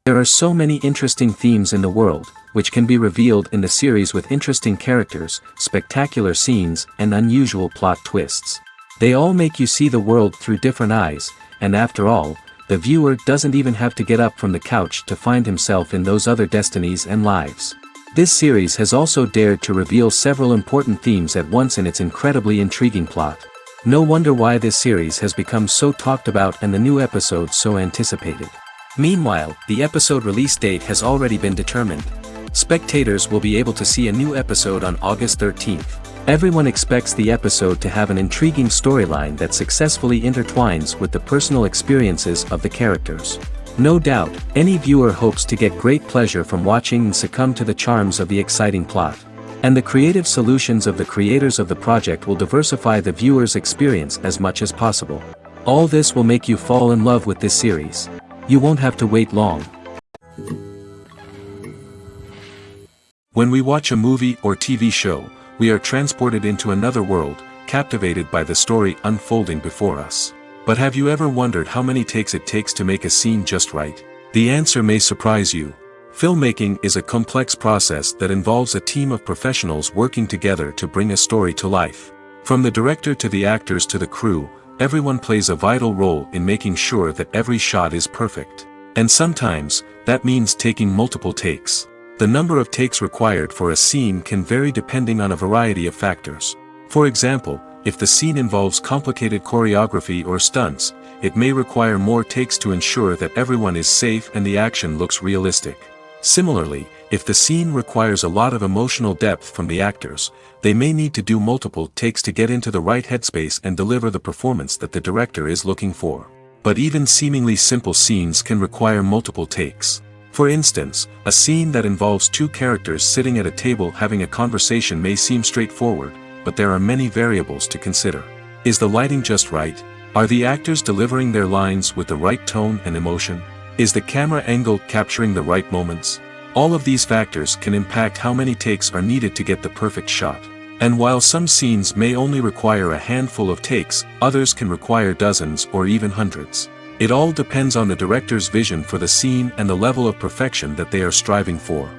There are so many interesting themes in the world, which can be revealed in the series with interesting characters, spectacular scenes, and unusual plot twists. They all make you see the world through different eyes, and after all, the viewer doesn't even have to get up from the couch to find himself in those other destinies and lives. This series has also dared to reveal several important themes at once in its incredibly intriguing plot. No wonder why this series has become so talked about and the new episodes so anticipated. Meanwhile, the episode release date has already been determined. Spectators will be able to see a new episode on August 13th. Everyone expects the episode to have an intriguing storyline that successfully intertwines with the personal experiences of the characters. No doubt, any viewer hopes to get great pleasure from watching and succumb to the charms of the exciting plot. And the creative solutions of the creators of the project will diversify the viewer's experience as much as possible. All this will make you fall in love with this series. You won't have to wait long. When we watch a movie or TV show, we are transported into another world, captivated by the story unfolding before us. But have you ever wondered how many takes it takes to make a scene just right? The answer may surprise you. Filmmaking is a complex process that involves a team of professionals working together to bring a story to life. From the director to the actors to the crew, everyone plays a vital role in making sure that every shot is perfect. And sometimes, that means taking multiple takes. The number of takes required for a scene can vary depending on a variety of factors. For example, if the scene involves complicated choreography or stunts, it may require more takes to ensure that everyone is safe and the action looks realistic. Similarly, if the scene requires a lot of emotional depth from the actors, they may need to do multiple takes to get into the right headspace and deliver the performance that the director is looking for. But even seemingly simple scenes can require multiple takes. For instance, a scene that involves two characters sitting at a table having a conversation may seem straightforward, but there are many variables to consider. Is the lighting just right? Are the actors delivering their lines with the right tone and emotion? Is the camera angle capturing the right moments? All of these factors can impact how many takes are needed to get the perfect shot. And while some scenes may only require a handful of takes, others can require dozens or even hundreds. It all depends on the director's vision for the scene and the level of perfection that they are striving for.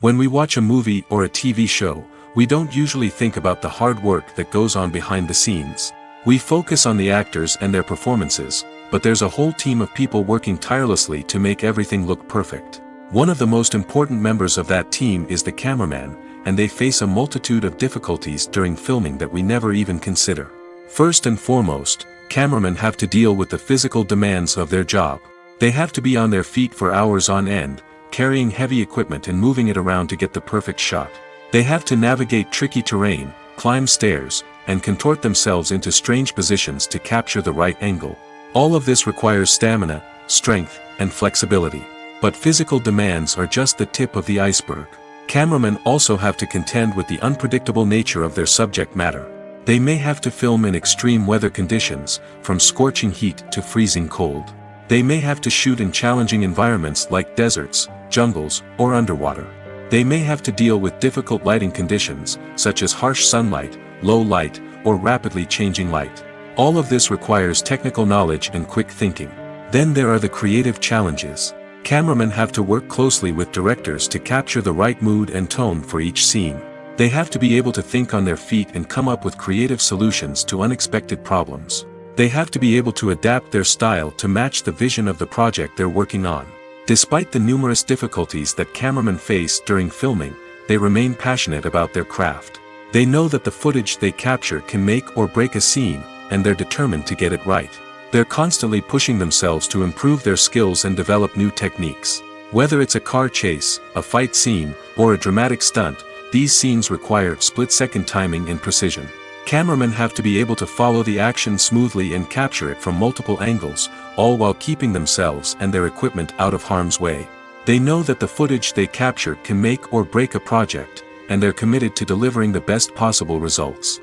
When we watch a movie or a TV show, we don't usually think about the hard work that goes on behind the scenes. We focus on the actors and their performances, but there's a whole team of people working tirelessly to make everything look perfect. One of the most important members of that team is the cameraman, and they face a multitude of difficulties during filming that we never even consider. First and foremost, cameramen have to deal with the physical demands of their job. They have to be on their feet for hours on end, carrying heavy equipment and moving it around to get the perfect shot. They have to navigate tricky terrain, climb stairs, and contort themselves into strange positions to capture the right angle. All of this requires stamina, strength, and flexibility. But physical demands are just the tip of the iceberg. Cameramen also have to contend with the unpredictable nature of their subject matter. They may have to film in extreme weather conditions, from scorching heat to freezing cold. They may have to shoot in challenging environments like deserts, jungles, or underwater. They may have to deal with difficult lighting conditions, such as harsh sunlight, low light, or rapidly changing light. All of this requires technical knowledge and quick thinking. Then there are the creative challenges. Cameramen have to work closely with directors to capture the right mood and tone for each scene. They have to be able to think on their feet and come up with creative solutions to unexpected problems. They have to be able to adapt their style to match the vision of the project they're working on. Despite the numerous difficulties that cameramen face during filming, they remain passionate about their craft. They know that the footage they capture can make or break a scene, and they're determined to get it right. They're constantly pushing themselves to improve their skills and develop new techniques. Whether it's a car chase, a fight scene, or a dramatic stunt, these scenes require split-second timing and precision. Cameramen have to be able to follow the action smoothly and capture it from multiple angles, all while keeping themselves and their equipment out of harm's way. They know that the footage they capture can make or break a project, and they're committed to delivering the best possible results.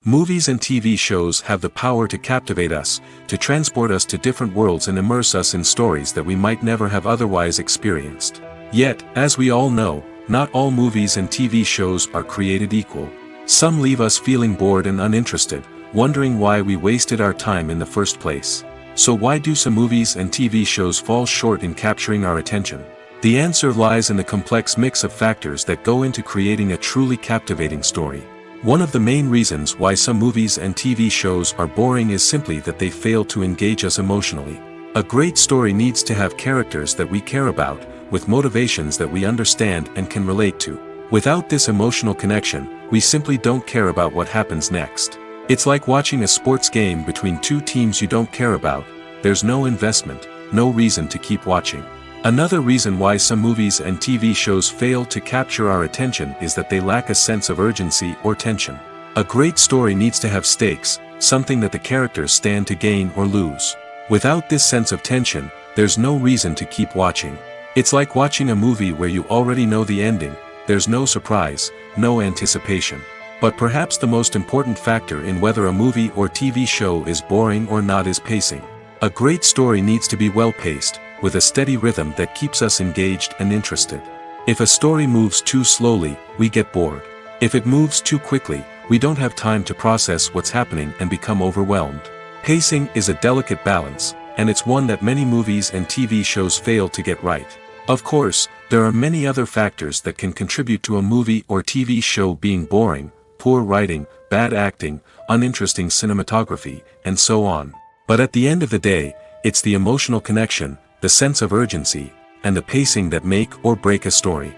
Movies and TV shows have the power to captivate us, to transport us to different worlds and immerse us in stories that we might never have otherwise experienced. Yet, as we all know, not all movies and TV shows are created equal. Some leave us feeling bored and uninterested, wondering why we wasted our time in the first place. So why do some movies and TV shows fall short in capturing our attention? The answer lies in the complex mix of factors that go into creating a truly captivating story. One of the main reasons why some movies and TV shows are boring is simply that they fail to engage us emotionally. A great story needs to have characters that we care about, with motivations that we understand and can relate to. Without this emotional connection, we simply don't care about what happens next. It's like watching a sports game between two teams you don't care about. There's no investment, no reason to keep watching. Another reason why some movies and TV shows fail to capture our attention is that they lack a sense of urgency or tension. A great story needs to have stakes, something that the characters stand to gain or lose. Without this sense of tension, there's no reason to keep watching. It's like watching a movie where you already know the ending. There's no surprise, no anticipation. But perhaps the most important factor in whether a movie or TV show is boring or not is pacing. A great story needs to be well-paced, with a steady rhythm that keeps us engaged and interested. If a story moves too slowly, we get bored. If it moves too quickly, we don't have time to process what's happening and become overwhelmed. Pacing is a delicate balance, and it's one that many movies and TV shows fail to get right. Of course, there are many other factors that can contribute to a movie or TV show being boring: poor writing, bad acting, uninteresting cinematography, and so on. But at the end of the day, it's the emotional connection, the sense of urgency, and the pacing that make or break a story.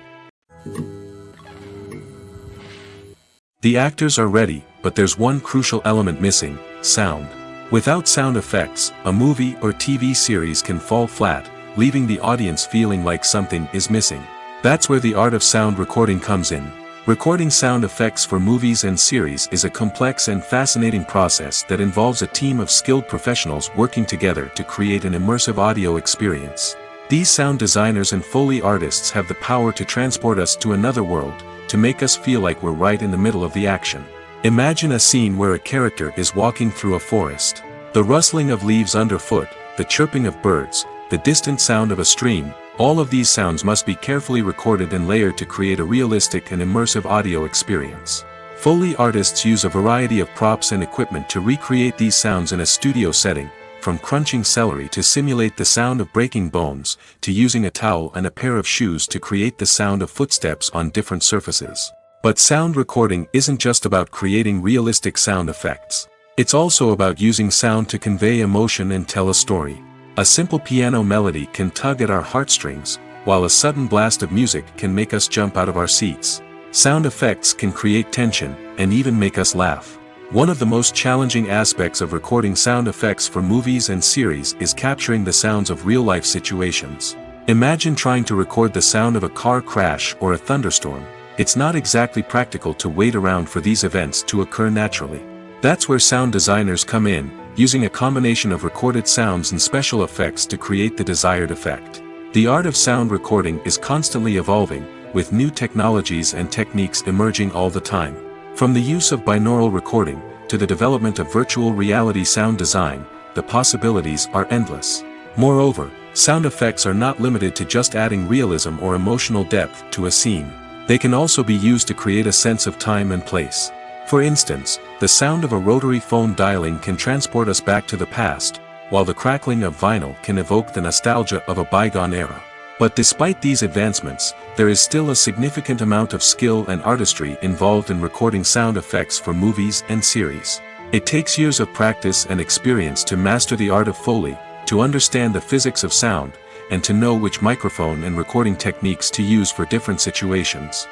The actors are ready, but there's one crucial element missing: sound. Without sound effects, a movie or TV series can fall flat, leaving the audience feeling like something is missing. That's where the art of sound recording comes in. Recording sound effects for movies and series is a complex and fascinating process that involves a team of skilled professionals working together to create an immersive audio experience. These sound designers and Foley artists have the power to transport us to another world, to make us feel like we're right in the middle of the action. Imagine a scene where a character is walking through a forest. The rustling of leaves underfoot, the chirping of birds, the distant sound of a stream, all of these sounds must be carefully recorded and layered to create a realistic and immersive audio experience. Foley artists use a variety of props and equipment to recreate these sounds in a studio setting, from crunching celery to simulate the sound of breaking bones, to using a towel and a pair of shoes to create the sound of footsteps on different surfaces. But sound recording isn't just about creating realistic sound effects. It's also about using sound to convey emotion and tell a story. A simple piano melody can tug at our heartstrings, while a sudden blast of music can make us jump out of our seats. Sound effects can create tension, and even make us laugh. One of the most challenging aspects of recording sound effects for movies and series is capturing the sounds of real-life situations. Imagine trying to record the sound of a car crash or a thunderstorm. It's not exactly practical to wait around for these events to occur naturally. That's where sound designers come in, using a combination of recorded sounds and special effects to create the desired effect. The art of sound recording is constantly evolving, with new technologies and techniques emerging all the time. From the use of binaural recording, to the development of virtual reality sound design, the possibilities are endless. Moreover, sound effects are not limited to just adding realism or emotional depth to a scene. They can also be used to create a sense of time and place. For instance, the sound of a rotary phone dialing can transport us back to the past, while the crackling of vinyl can evoke the nostalgia of a bygone era. But despite these advancements, there is still a significant amount of skill and artistry involved in recording sound effects for movies and series. It takes years of practice and experience to master the art of Foley, to understand the physics of sound, and to know which microphone and recording techniques to use for different situations.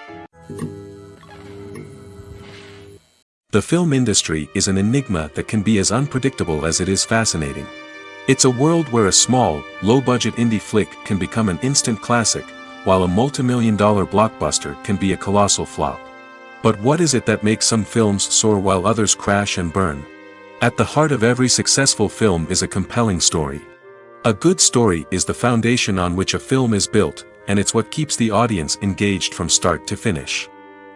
The film industry is an enigma that can be as unpredictable as it is fascinating. It's a world where a small, low-budget indie flick can become an instant classic, while a multi-million-dollar blockbuster can be a colossal flop. But what is it that makes some films soar while others crash and burn? At the heart of every successful film is a compelling story. A good story is the foundation on which a film is built, and it's what keeps the audience engaged from start to finish.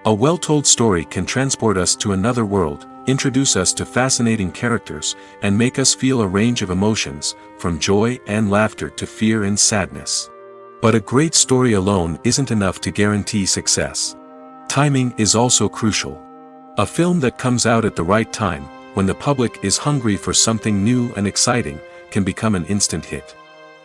A well-told story can transport us to another world, introduce us to fascinating characters, and make us feel a range of emotions, from joy and laughter to fear and sadness. But a great story alone isn't enough to guarantee success. Timing is also crucial. A film that comes out at the right time, when the public is hungry for something new and exciting, can become an instant hit.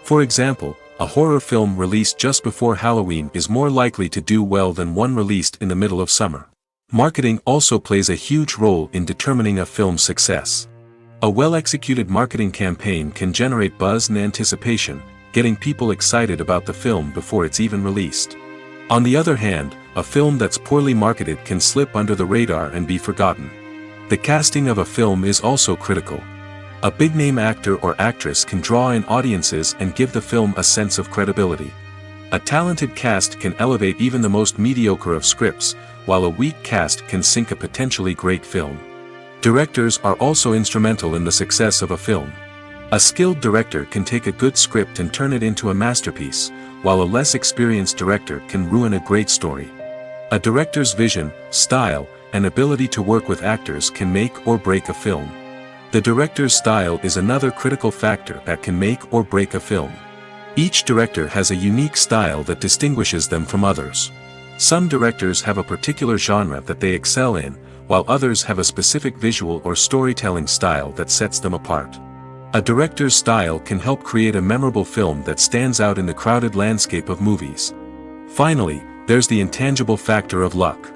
For example, a horror film released just before Halloween is more likely to do well than one released in the middle of summer. Marketing also plays a huge role in determining a film's success. A well-executed marketing campaign can generate buzz and anticipation, getting people excited about the film before it's even released. On the other hand, a film that's poorly marketed can slip under the radar and be forgotten. The casting of a film is also critical. A big-name actor or actress can draw in audiences and give the film a sense of credibility. A talented cast can elevate even the most mediocre of scripts, while a weak cast can sink a potentially great film. Directors are also instrumental in the success of a film. A skilled director can take a good script and turn it into a masterpiece, while a less experienced director can ruin a great story. A director's vision, style, and ability to work with actors can make or break a film. The director's style is another critical factor that can make or break a film. Each director has a unique style that distinguishes them from others. Some directors have a particular genre that they excel in, while others have a specific visual or storytelling style that sets them apart. A director's style can help create a memorable film that stands out in the crowded landscape of movies. Finally, there's the intangible factor of luck.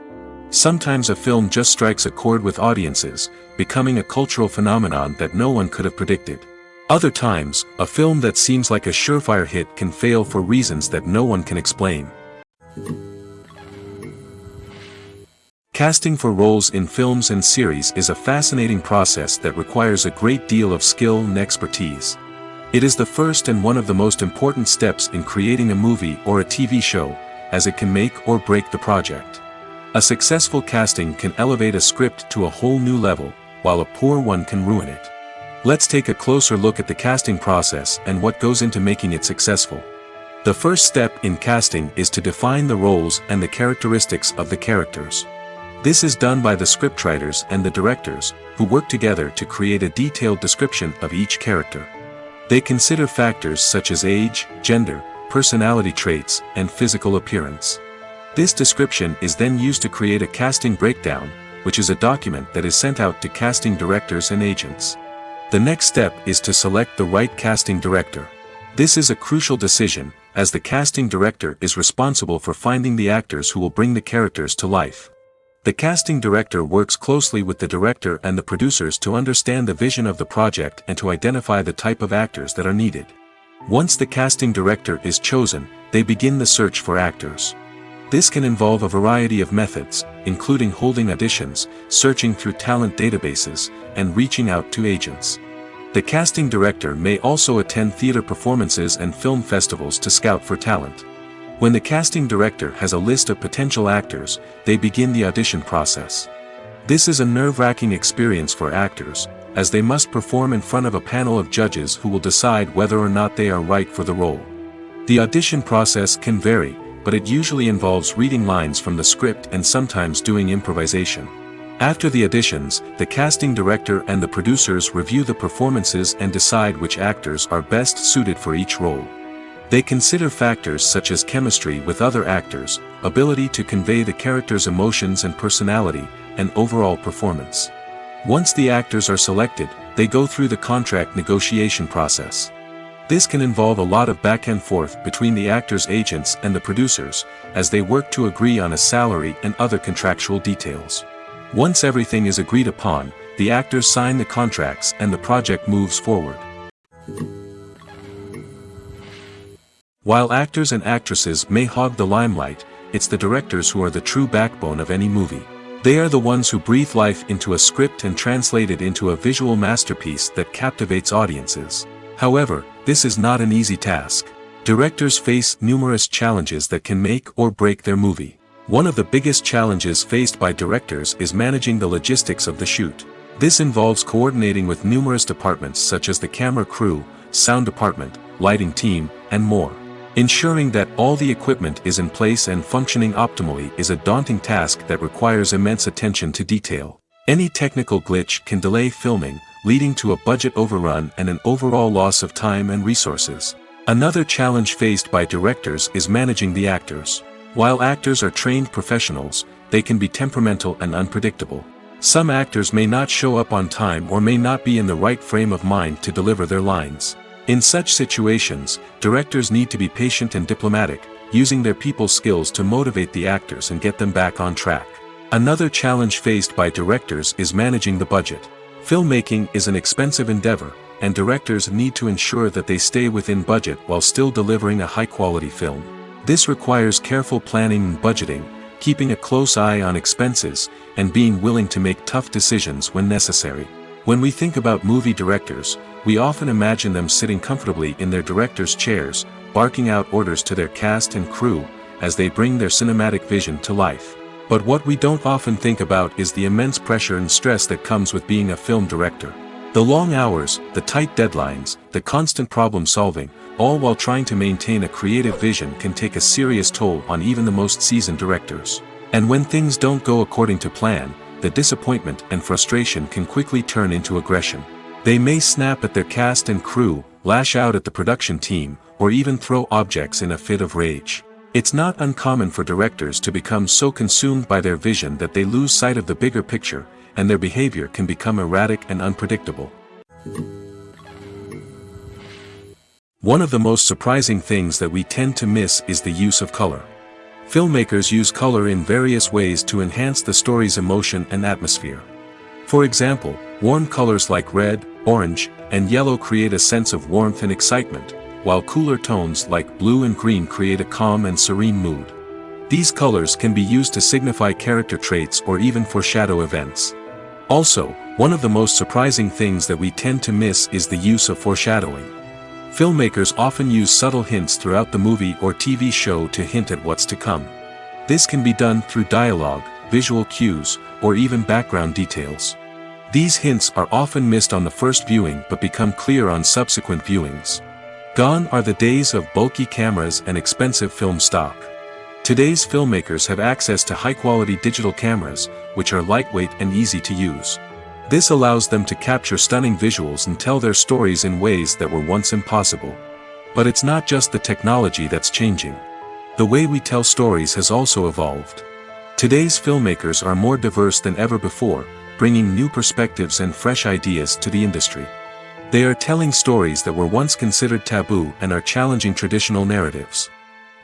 Sometimes a film just strikes a chord with audiences, becoming a cultural phenomenon that no one could have predicted. Other times, a film that seems like a surefire hit can fail for reasons that no one can explain. Casting for roles in films and series is a fascinating process that requires a great deal of skill and expertise. It is the first and one of the most important steps in creating a movie or a TV show, as it can make or break the project. A successful casting can elevate a script to a whole new level, while a poor one can ruin it. Let's take a closer look at the casting process and what goes into making it successful. The first step in casting is to define the roles and the characteristics of the characters. This is done by the scriptwriters and the directors, who work together to create a detailed description of each character. They consider factors such as age, gender, personality traits, and physical appearance. This description is then used to create a casting breakdown, which is a document that is sent out to casting directors and agents. The next step is to select the right casting director. This is a crucial decision, as the casting director is responsible for finding the actors who will bring the characters to life. The casting director works closely with the director and the producers to understand the vision of the project and to identify the type of actors that are needed. Once the casting director is chosen, they begin the search for actors. This can involve a variety of methods, including holding auditions, searching through talent databases, and reaching out to agents. The casting director may also attend theater performances and film festivals to scout for talent. When the casting director has a list of potential actors, they begin the audition process. This is a nerve-wracking experience for actors, as they must perform in front of a panel of judges who will decide whether or not they are right for the role. The audition process can vary, but it usually involves reading lines from the script and sometimes doing improvisation. After the auditions, the casting director and the producers review the performances and decide which actors are best suited for each role. They consider factors such as chemistry with other actors, ability to convey the character's emotions and personality, and overall performance. Once the actors are selected, they go through the contract negotiation process. This can involve a lot of back and forth between the actors' agents and the producers, as they work to agree on a salary and other contractual details. Once everything is agreed upon, the actors sign the contracts and the project moves forward. While actors and actresses may hog the limelight, it's the directors who are the true backbone of any movie. They are the ones who breathe life into a script and translate it into a visual masterpiece that captivates audiences. However, this is not an easy task. Directors face numerous challenges that can make or break their movie. One of the biggest challenges faced by directors is managing the logistics of the shoot. This involves coordinating with numerous departments such as the camera crew, sound department, lighting team, and more. Ensuring that all the equipment is in place and functioning optimally is a daunting task that requires immense attention to detail. Any technical glitch can delay filming, leading to a budget overrun and an overall loss of time and resources. Another challenge faced by directors is managing the actors. While actors are trained professionals, they can be temperamental and unpredictable. Some actors may not show up on time or may not be in the right frame of mind to deliver their lines. In such situations, directors need to be patient and diplomatic, using their people skills to motivate the actors and get them back on track. Another challenge faced by directors is managing the budget. Filmmaking is an expensive endeavor, and directors need to ensure that they stay within budget while still delivering a high-quality film. This requires careful planning and budgeting, keeping a close eye on expenses, and being willing to make tough decisions when necessary. When we think about movie directors, we often imagine them sitting comfortably in their director's chairs, barking out orders to their cast and crew, as they bring their cinematic vision to life. But what we don't often think about is the immense pressure and stress that comes with being a film director. The long hours, the tight deadlines, the constant problem solving, all while trying to maintain a creative vision can take a serious toll on even the most seasoned directors. And when things don't go according to plan, the disappointment and frustration can quickly turn into aggression. They may snap at their cast and crew, lash out at the production team, or even throw objects in a fit of rage. It's not uncommon for directors to become so consumed by their vision that they lose sight of the bigger picture, and their behavior can become erratic and unpredictable. One of the most surprising things that we tend to miss is the use of color. Filmmakers use color in various ways to enhance the story's emotion and atmosphere. For example, warm colors like red, orange, and yellow create a sense of warmth and excitement, while cooler tones like blue and green create a calm and serene mood. These colors can be used to signify character traits or even foreshadow events. Also, one of the most surprising things that we tend to miss is the use of foreshadowing. Filmmakers often use subtle hints throughout the movie or TV show to hint at what's to come. This can be done through dialogue, visual cues, or even background details. These hints are often missed on the first viewing but become clear on subsequent viewings. Gone are the days of bulky cameras and expensive film stock. Today's filmmakers have access to high-quality digital cameras, which are lightweight and easy to use. This allows them to capture stunning visuals and tell their stories in ways that were once impossible. But it's not just the technology that's changing. The way we tell stories has also evolved. Today's filmmakers are more diverse than ever before, bringing new perspectives and fresh ideas to the industry. They are telling stories that were once considered taboo and are challenging traditional narratives.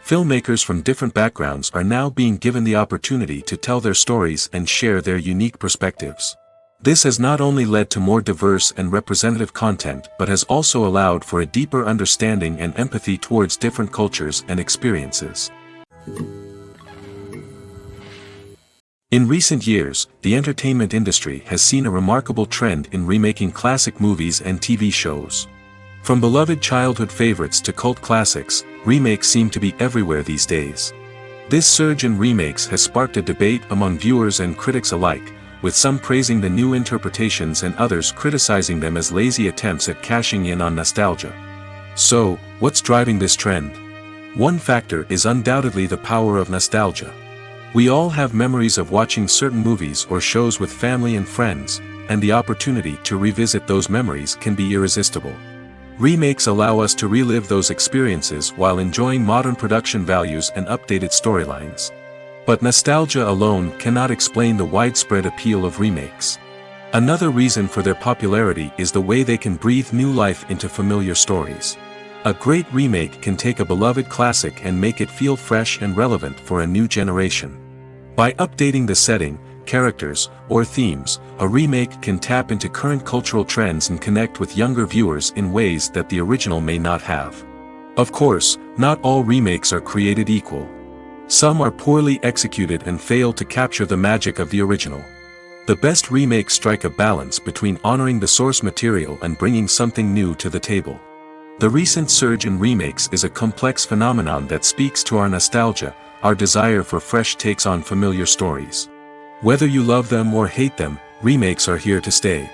Filmmakers from different backgrounds are now being given the opportunity to tell their stories and share their unique perspectives. This has not only led to more diverse and representative content but has also allowed for a deeper understanding and empathy towards different cultures and experiences. In recent years, the entertainment industry has seen a remarkable trend in remaking classic movies and TV shows. From beloved childhood favorites to cult classics, remakes seem to be everywhere these days. This surge in remakes has sparked a debate among viewers and critics alike, with some praising the new interpretations and others criticizing them as lazy attempts at cashing in on nostalgia. So, what's driving this trend? One factor is undoubtedly the power of nostalgia. We all have memories of watching certain movies or shows with family and friends, and the opportunity to revisit those memories can be irresistible. Remakes allow us to relive those experiences while enjoying modern production values and updated storylines. But nostalgia alone cannot explain the widespread appeal of remakes. Another reason for their popularity is the way they can breathe new life into familiar stories. A great remake can take a beloved classic and make it feel fresh and relevant for a new generation. By updating the setting, characters, or themes, a remake can tap into current cultural trends and connect with younger viewers in ways that the original may not have. Of course, not all remakes are created equal. Some are poorly executed and fail to capture the magic of the original. The best remakes strike a balance between honoring the source material and bringing something new to the table. The recent surge in remakes is a complex phenomenon that speaks to our nostalgia, our desire for fresh takes on familiar stories. Whether you love them or hate them, remakes are here to stay.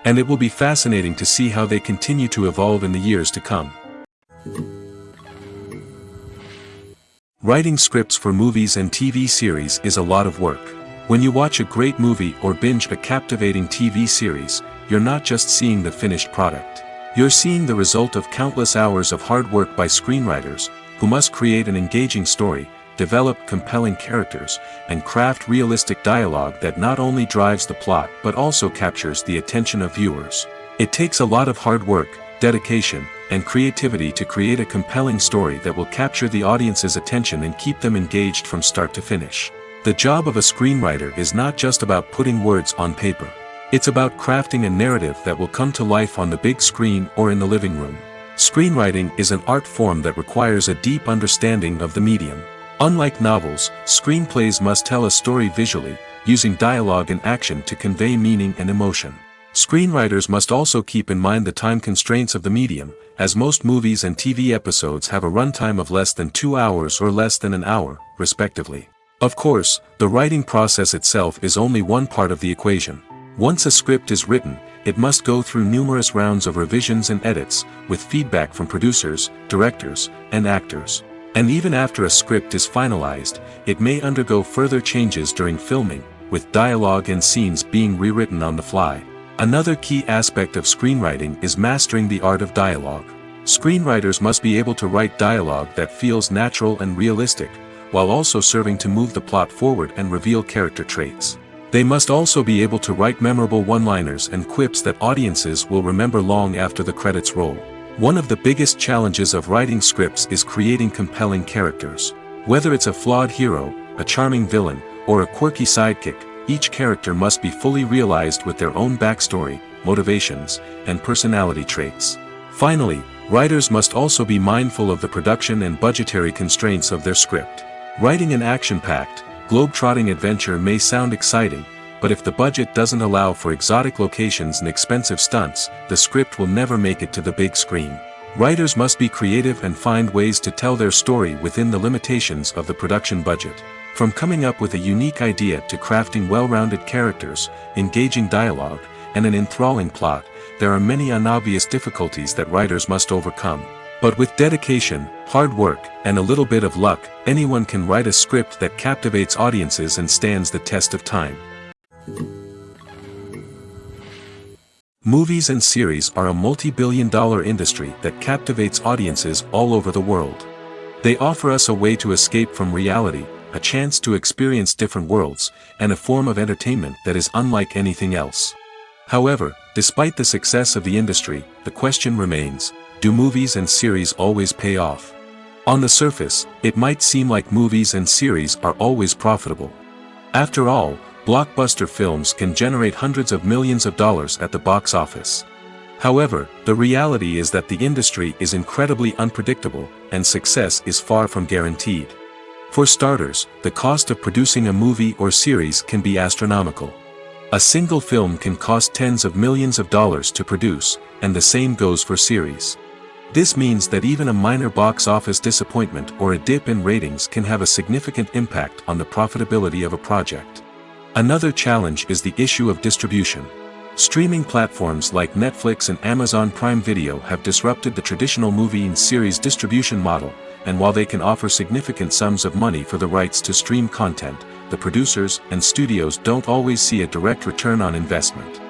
And it will be fascinating to see how they continue to evolve in the years to come. Writing scripts for movies and TV series is a lot of work. When you watch a great movie or binge a captivating TV series, you're not just seeing the finished product. You're seeing the result of countless hours of hard work by screenwriters, who must create an engaging story, develop compelling characters, and craft realistic dialogue that not only drives the plot but also captures the attention of viewers. It takes a lot of hard work, dedication, and creativity to create a compelling story that will capture the audience's attention and keep them engaged from start to finish. The job of a screenwriter is not just about putting words on paper. It's about crafting a narrative that will come to life on the big screen or in the living room. Screenwriting is an art form that requires a deep understanding of the medium. Unlike novels, screenplays must tell a story visually, using dialogue and action to convey meaning and emotion. Screenwriters must also keep in mind the time constraints of the medium, as most movies and TV episodes have a runtime of less than 2 hours or less than an hour, respectively. Of course, the writing process itself is only one part of the equation. Once a script is written, it must go through numerous rounds of revisions and edits, with feedback from producers, directors, and actors. And even after a script is finalized, it may undergo further changes during filming, with dialogue and scenes being rewritten on the fly. Another key aspect of screenwriting is mastering the art of dialogue. Screenwriters must be able to write dialogue that feels natural and realistic, while also serving to move the plot forward and reveal character traits. They must also be able to write memorable one-liners and quips that audiences will remember long after the credits roll. One of the biggest challenges of writing scripts is creating compelling characters. Whether it's a flawed hero, a charming villain, or a quirky sidekick, each character must be fully realized with their own backstory, motivations, and personality traits. Finally, writers must also be mindful of the production and budgetary constraints of their script. Writing an action-packed, globe-trotting adventure may sound exciting, but if the budget doesn't allow for exotic locations and expensive stunts, the script will never make it to the big screen. Writers must be creative and find ways to tell their story within the limitations of the production budget. From coming up with a unique idea to crafting well-rounded characters, engaging dialogue, and an enthralling plot, there are many unobvious difficulties that writers must overcome. But with dedication, hard work, and a little bit of luck, anyone can write a script that captivates audiences and stands the test of time. Movies and series are a multi-billion-dollar industry that captivates audiences all over the world. They offer us a way to escape from reality, a chance to experience different worlds, and a form of entertainment that is unlike anything else. However, despite the success of the industry, the question remains, do movies and series always pay off? On the surface, it might seem like movies and series are always profitable. After all, blockbuster films can generate hundreds of millions of dollars at the box office. However, the reality is that the industry is incredibly unpredictable, and success is far from guaranteed. For starters, the cost of producing a movie or series can be astronomical. A single film can cost tens of millions of dollars to produce, and the same goes for series. This means that even a minor box office disappointment or a dip in ratings can have a significant impact on the profitability of a project. Another challenge is the issue of distribution. Streaming platforms like Netflix and Amazon Prime Video have disrupted the traditional movie and series distribution model, and while they can offer significant sums of money for the rights to stream content, the producers and studios don't always see a direct return on investment.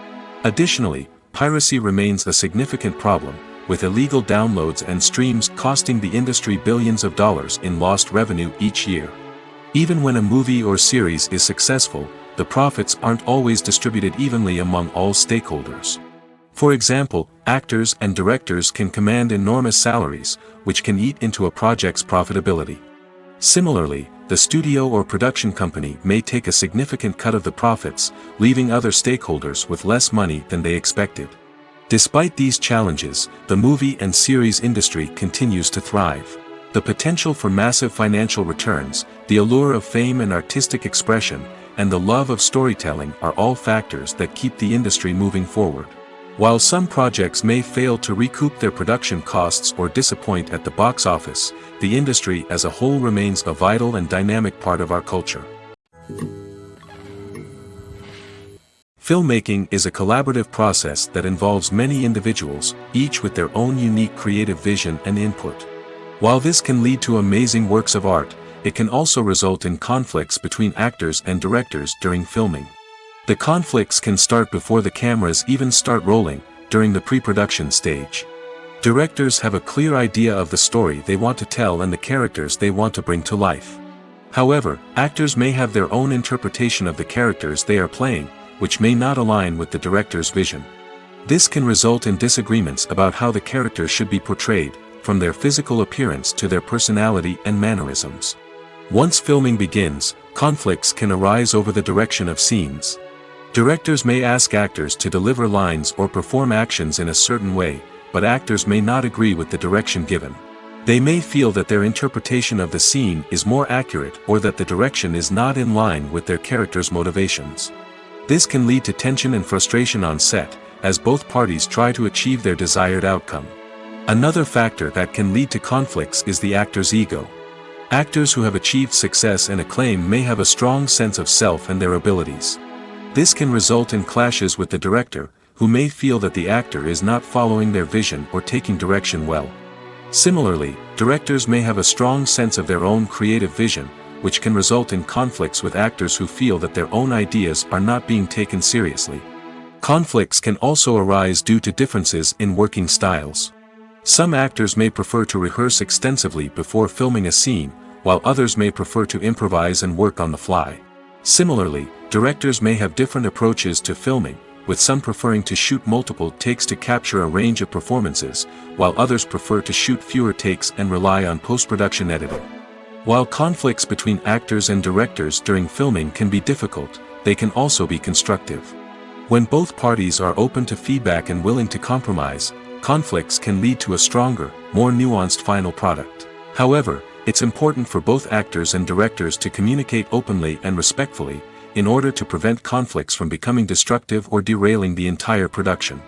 Additionally, piracy remains a significant problem, with illegal downloads and streams costing the industry billions of dollars in lost revenue each year. Even when a movie or series is successful, the profits aren't always distributed evenly among all stakeholders. For example, actors and directors can command enormous salaries, which can eat into a project's profitability. Similarly, the studio or production company may take a significant cut of the profits, leaving other stakeholders with less money than they expected. Despite these challenges, the movie and series industry continues to thrive. The potential for massive financial returns, the allure of fame and artistic expression, and the love of storytelling are all factors that keep the industry moving forward. While some projects may fail to recoup their production costs or disappoint at the box office, the industry as a whole remains a vital and dynamic part of our culture. Filmmaking is a collaborative process that involves many individuals, each with their own unique creative vision and input. While this can lead to amazing works of art, it can also result in conflicts between actors and directors during filming. The conflicts can start before the cameras even start rolling, during the pre-production stage. Directors have a clear idea of the story they want to tell and the characters they want to bring to life. However, actors may have their own interpretation of the characters they are playing, which may not align with the director's vision. This can result in disagreements about how the characters should be portrayed, from their physical appearance to their personality and mannerisms. Once filming begins, conflicts can arise over the direction of scenes. Directors may ask actors to deliver lines or perform actions in a certain way, but actors may not agree with the direction given. They may feel that their interpretation of the scene is more accurate or that the direction is not in line with their character's motivations. This can lead to tension and frustration on set, as both parties try to achieve their desired outcome. Another factor that can lead to conflicts is the actor's ego. Actors who have achieved success and acclaim may have a strong sense of self and their abilities. This can result in clashes with the director, who may feel that the actor is not following their vision or taking direction well. Similarly, directors may have a strong sense of their own creative vision, which can result in conflicts with actors who feel that their own ideas are not being taken seriously. Conflicts can also arise due to differences in working styles. Some actors may prefer to rehearse extensively before filming a scene, while others may prefer to improvise and work on the fly. Similarly, directors may have different approaches to filming, with some preferring to shoot multiple takes to capture a range of performances, while others prefer to shoot fewer takes and rely on post-production editing. While conflicts between actors and directors during filming can be difficult, they can also be constructive. When both parties are open to feedback and willing to compromise, conflicts can lead to a stronger, more nuanced final product. However, it's important for both actors and directors to communicate openly and respectfully, in order to prevent conflicts from becoming destructive or derailing the entire production.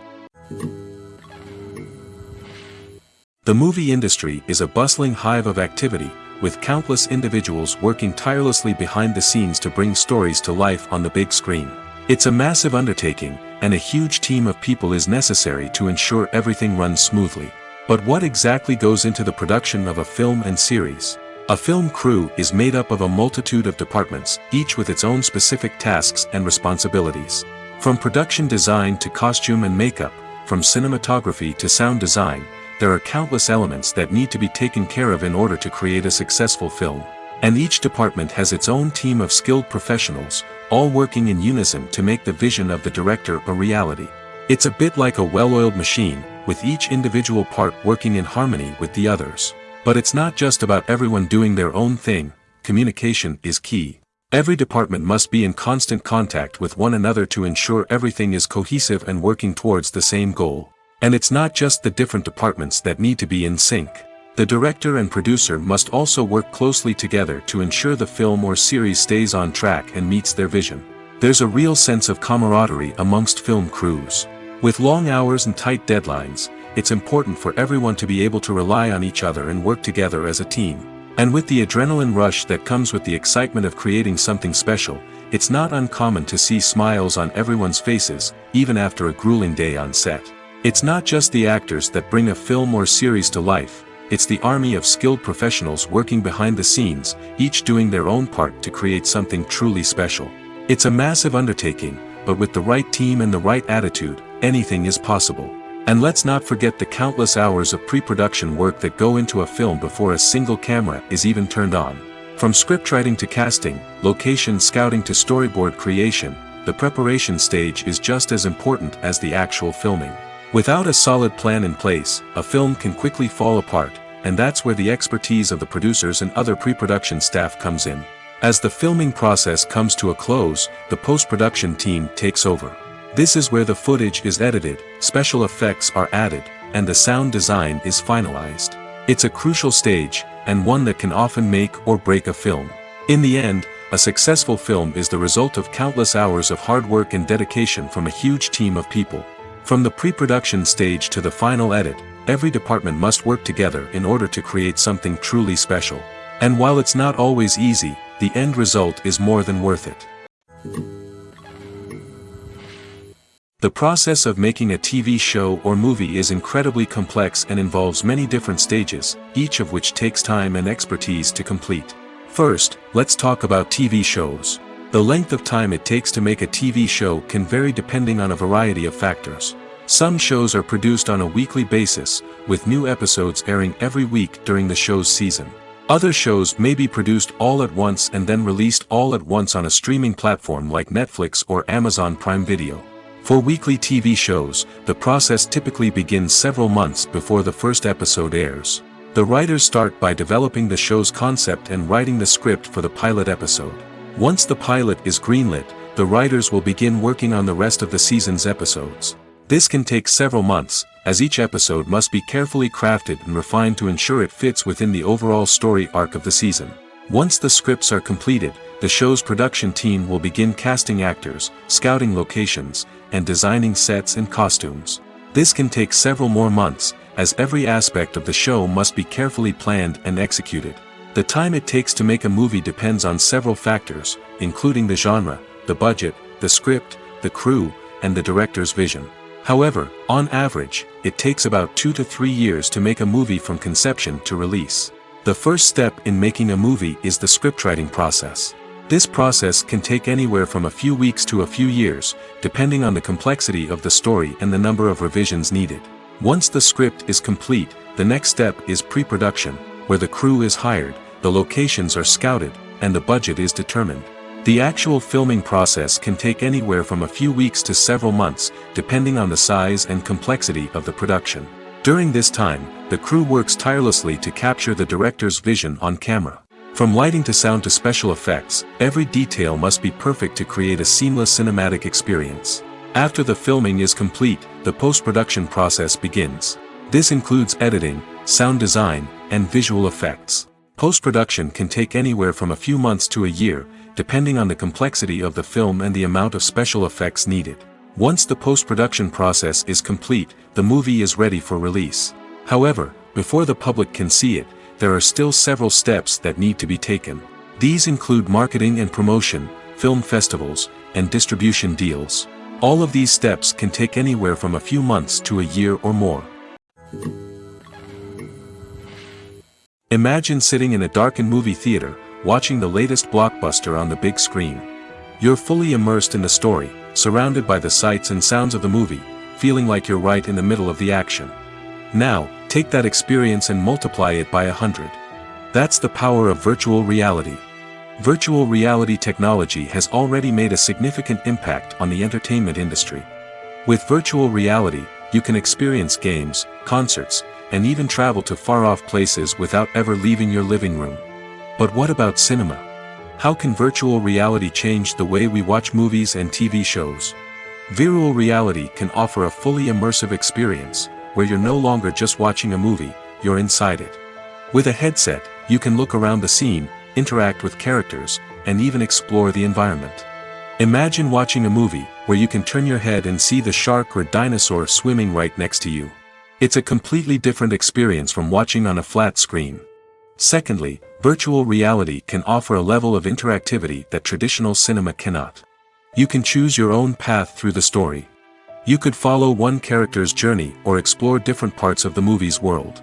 The movie industry is a bustling hive of activity, with countless individuals working tirelessly behind the scenes to bring stories to life on the big screen. It's a massive undertaking, and a huge team of people is necessary to ensure everything runs smoothly. But what exactly goes into the production of a film and series? A film crew is made up of a multitude of departments, each with its own specific tasks and responsibilities. From production design to costume and makeup, from cinematography to sound design, there are countless elements that need to be taken care of in order to create a successful film. And each department has its own team of skilled professionals, all working in unison to make the vision of the director a reality. It's a bit like a well-oiled machine, with each individual part working in harmony with the others. But it's not just about everyone doing their own thing. Communication is key. Every department must be in constant contact with one another to ensure everything is cohesive and working towards the same goal. And it's not just the different departments that need to be in sync. The director and producer must also work closely together to ensure the film or series stays on track and meets their vision. There's a real sense of camaraderie amongst film crews. With long hours and tight deadlines, it's important for everyone to be able to rely on each other and work together as a team. And with the adrenaline rush that comes with the excitement of creating something special, it's not uncommon to see smiles on everyone's faces, even after a grueling day on set. It's not just the actors that bring a film or series to life. It's the army of skilled professionals working behind the scenes, each doing their own part to create something truly special. It's a massive undertaking, but with the right team and the right attitude, anything is possible. And let's not forget the countless hours of pre-production work that go into a film before a single camera is even turned on. From scriptwriting to casting, location scouting to storyboard creation, the preparation stage is just as important as the actual filming. Without a solid plan in place, a film can quickly fall apart, and that's where the expertise of the producers and other pre-production staff comes in. As the filming process comes to a close, the post-production team takes over. This is where the footage is edited, special effects are added, and the sound design is finalized. It's a crucial stage, and one that can often make or break a film. In the end, a successful film is the result of countless hours of hard work and dedication from a huge team of people. From the pre-production stage to the final edit, every department must work together in order to create something truly special. And while it's not always easy, the end result is more than worth it. The process of making a TV show or movie is incredibly complex and involves many different stages, each of which takes time and expertise to complete. First, let's talk about TV shows. The length of time it takes to make a TV show can vary depending on a variety of factors. Some shows are produced on a weekly basis, with new episodes airing every week during the show's season. Other shows may be produced all at once and then released all at once on a streaming platform like Netflix or Amazon Prime Video. For weekly TV shows, the process typically begins several months before the first episode airs. The writers start by developing the show's concept and writing the script for the pilot episode. Once the pilot is greenlit, the writers will begin working on the rest of the season's episodes. This can take several months, as each episode must be carefully crafted and refined to ensure it fits within the overall story arc of the season. Once the scripts are completed, the show's production team will begin casting actors, scouting locations, and designing sets and costumes. This can take several more months, as every aspect of the show must be carefully planned and executed. The time it takes to make a movie depends on several factors, including the genre, the budget, the script, the crew, and the director's vision. However, on average, it takes about 2 to 3 years to make a movie from conception to release. The first step in making a movie is the scriptwriting process. This process can take anywhere from a few weeks to a few years, depending on the complexity of the story and the number of revisions needed. Once the script is complete, the next step is pre-production, where the crew is hired, the locations are scouted, and the budget is determined. The actual filming process can take anywhere from a few weeks to several months, depending on the size and complexity of the production. During this time, the crew works tirelessly to capture the director's vision on camera. From lighting to sound to special effects, every detail must be perfect to create a seamless cinematic experience. After the filming is complete, the post-production process begins. This includes editing, sound design, and visual effects. Post-production can take anywhere from a few months to a year, depending on the complexity of the film and the amount of special effects needed. Once the post-production process is complete, the movie is ready for release. However, before the public can see it, there are still several steps that need to be taken. These include marketing and promotion, film festivals, and distribution deals. All of these steps can take anywhere from a few months to a year or more. Imagine sitting in a darkened movie theater, watching the latest blockbuster on the big screen. You're fully immersed in the story, surrounded by the sights and sounds of the movie, feeling like you're right in the middle of the action. Now, take that experience and multiply it by 100. That's the power of virtual reality. Virtual reality technology has already made a significant impact on the entertainment industry. With virtual reality, you can experience games, concerts, and even travel to far-off places without ever leaving your living room. But what about cinema? How can virtual reality change the way we watch movies and TV shows? Virtual reality can offer a fully immersive experience, where you're no longer just watching a movie, you're inside it. With a headset, you can look around the scene, interact with characters, and even explore the environment. Imagine watching a movie, where you can turn your head and see the shark or dinosaur swimming right next to you. It's a completely different experience from watching on a flat screen. Secondly, virtual reality can offer a level of interactivity that traditional cinema cannot. You can choose your own path through the story. You could follow one character's journey or explore different parts of the movie's world.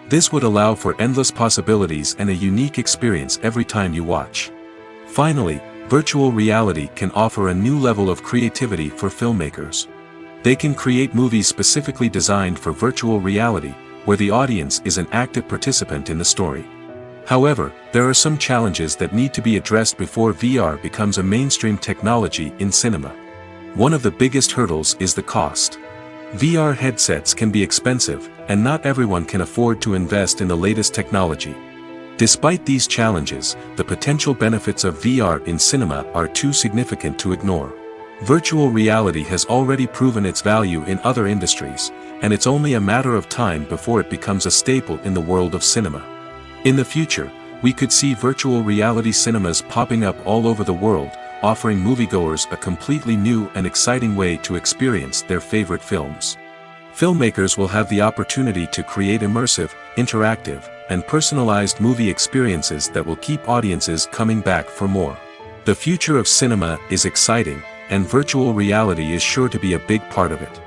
This would allow for endless possibilities and a unique experience every time you watch. Finally, virtual reality can offer a new level of creativity for filmmakers. They can create movies specifically designed for virtual reality, where the audience is an active participant in the story. However, there are some challenges that need to be addressed before VR becomes a mainstream technology in cinema. One of the biggest hurdles is the cost. VR headsets can be expensive, and not everyone can afford to invest in the latest technology. Despite these challenges, the potential benefits of VR in cinema are too significant to ignore. Virtual reality has already proven its value in other industries, and it's only a matter of time before it becomes a staple in the world of cinema. In the future, we could see virtual reality cinemas popping up all over the world, offering moviegoers a completely new and exciting way to experience their favorite films. Filmmakers will have the opportunity to create immersive, interactive, and personalized movie experiences that will keep audiences coming back for more. The future of cinema is exciting, and virtual reality is sure to be a big part of it.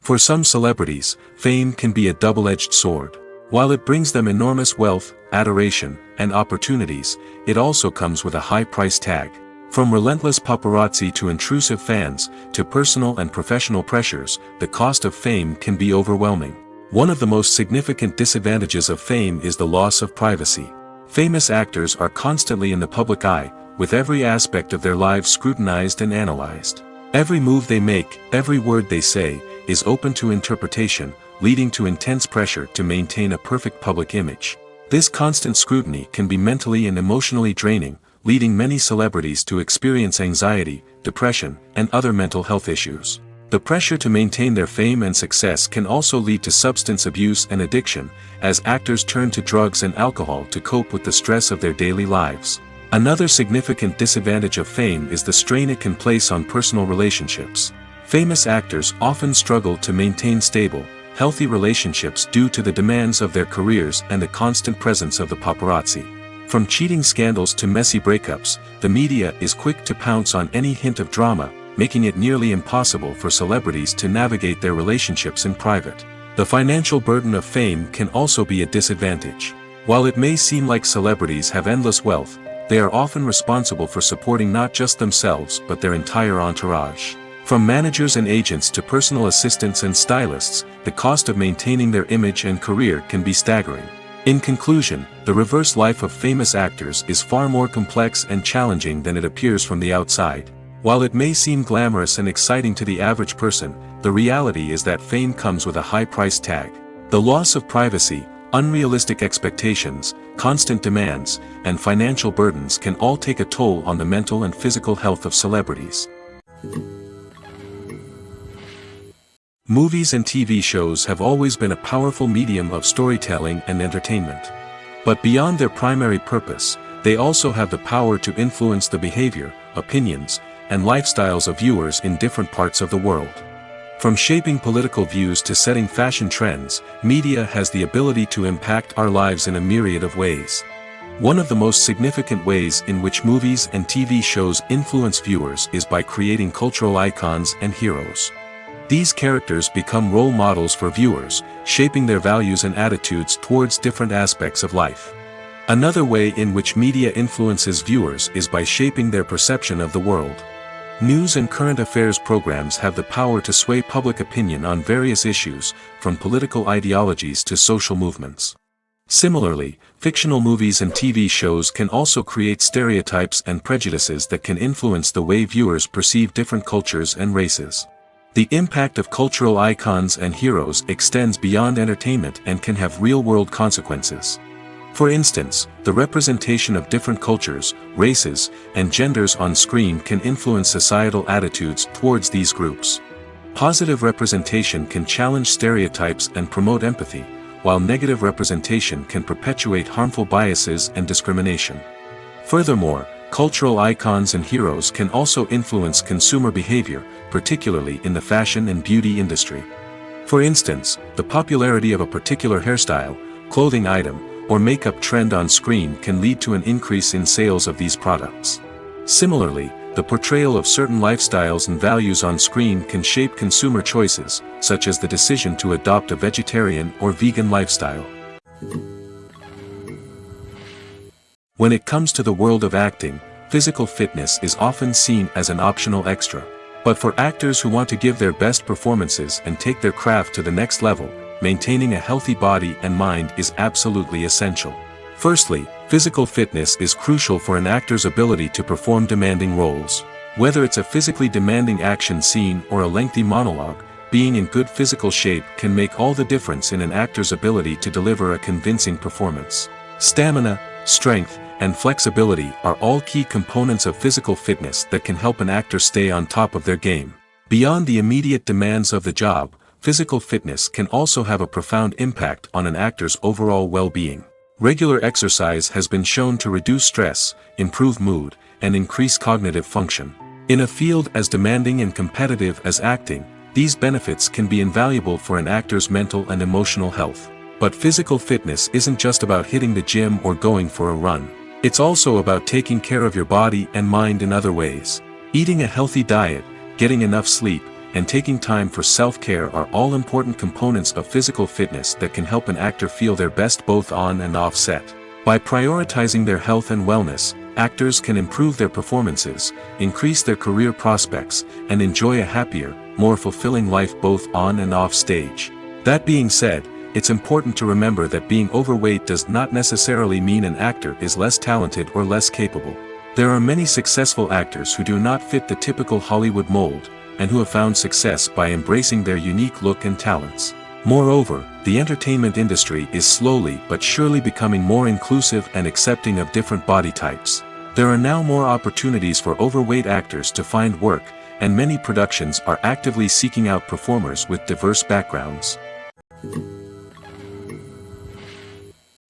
For some celebrities, fame can be a double-edged sword. While it brings them enormous wealth, adoration, and opportunities, it also comes with a high price tag. From relentless paparazzi to intrusive fans, to personal and professional pressures, the cost of fame can be overwhelming. One of the most significant disadvantages of fame is the loss of privacy. Famous actors are constantly in the public eye, with every aspect of their lives scrutinized and analyzed. Every move they make, every word they say, is open to interpretation, leading to intense pressure to maintain a perfect public image. This constant scrutiny can be mentally and emotionally draining, leading many celebrities to experience anxiety, depression, and other mental health issues. The pressure to maintain their fame and success can also lead to substance abuse and addiction, as actors turn to drugs and alcohol to cope with the stress of their daily lives. Another significant disadvantage of fame is the strain it can place on personal relationships. Famous actors often struggle to maintain stable, healthy relationships due to the demands of their careers and the constant presence of the paparazzi. From cheating scandals to messy breakups, the media is quick to pounce on any hint of drama, making it nearly impossible for celebrities to navigate their relationships in private. The financial burden of fame can also be a disadvantage. While it may seem like celebrities have endless wealth, they are often responsible for supporting not just themselves but their entire entourage. From managers and agents to personal assistants and stylists, the cost of maintaining their image and career can be staggering. In conclusion, the reverse life of famous actors is far more complex and challenging than it appears from the outside. While it may seem glamorous and exciting to the average person, the reality is that fame comes with a high price tag. The loss of privacy, unrealistic expectations, constant demands, and financial burdens can all take a toll on the mental and physical health of celebrities. Movies and TV shows have always been a powerful medium of storytelling and entertainment. But beyond their primary purpose, they also have the power to influence the behavior, opinions, and lifestyles of viewers in different parts of the world. From shaping political views to setting fashion trends, media has the ability to impact our lives in a myriad of ways. One of the most significant ways in which movies and TV shows influence viewers is by creating cultural icons and heroes. These characters become role models for viewers, shaping their values and attitudes towards different aspects of life. Another way in which media influences viewers is by shaping their perception of the world. News and current affairs programs have the power to sway public opinion on various issues, from political ideologies to social movements. Similarly, fictional movies and TV shows can also create stereotypes and prejudices that can influence the way viewers perceive different cultures and races. The impact of cultural icons and heroes extends beyond entertainment and can have real-world consequences. For instance, the representation of different cultures, races, and genders on screen can influence societal attitudes towards these groups. Positive representation can challenge stereotypes and promote empathy, while negative representation can perpetuate harmful biases and discrimination. Furthermore, cultural icons and heroes can also influence consumer behavior, particularly in the fashion and beauty industry. For instance, the popularity of a particular hairstyle, clothing item, or makeup trend on screen can lead to an increase in sales of these products. Similarly, the portrayal of certain lifestyles and values on screen can shape consumer choices, such as the decision to adopt a vegetarian or vegan lifestyle. When it comes to the world of acting, physical fitness is often seen as an optional extra. But for actors who want to give their best performances and take their craft to the next level, maintaining a healthy body and mind is absolutely essential. Firstly, physical fitness is crucial for an actor's ability to perform demanding roles. Whether it's a physically demanding action scene or a lengthy monologue, being in good physical shape can make all the difference in an actor's ability to deliver a convincing performance. Stamina, strength, and flexibility are all key components of physical fitness that can help an actor stay on top of their game. Beyond the immediate demands of the job, physical fitness can also have a profound impact on an actor's overall well-being. Regular exercise has been shown to reduce stress, improve mood, and increase cognitive function. In a field as demanding and competitive as acting, these benefits can be invaluable for an actor's mental and emotional health. But physical fitness isn't just about hitting the gym or going for a run. It's also about taking care of your body and mind in other ways. Eating a healthy diet, getting enough sleep, and taking time for self-care are all important components of physical fitness that can help an actor feel their best both on and off set. By prioritizing their health and wellness, actors can improve their performances, increase their career prospects, and enjoy a happier, more fulfilling life both on and off stage. That being said, it's important to remember that being overweight does not necessarily mean an actor is less talented or less capable. There are many successful actors who do not fit the typical Hollywood mold, and who have found success by embracing their unique look and talents. Moreover, the entertainment industry is slowly but surely becoming more inclusive and accepting of different body types. There are now more opportunities for overweight actors to find work, and many productions are actively seeking out performers with diverse backgrounds.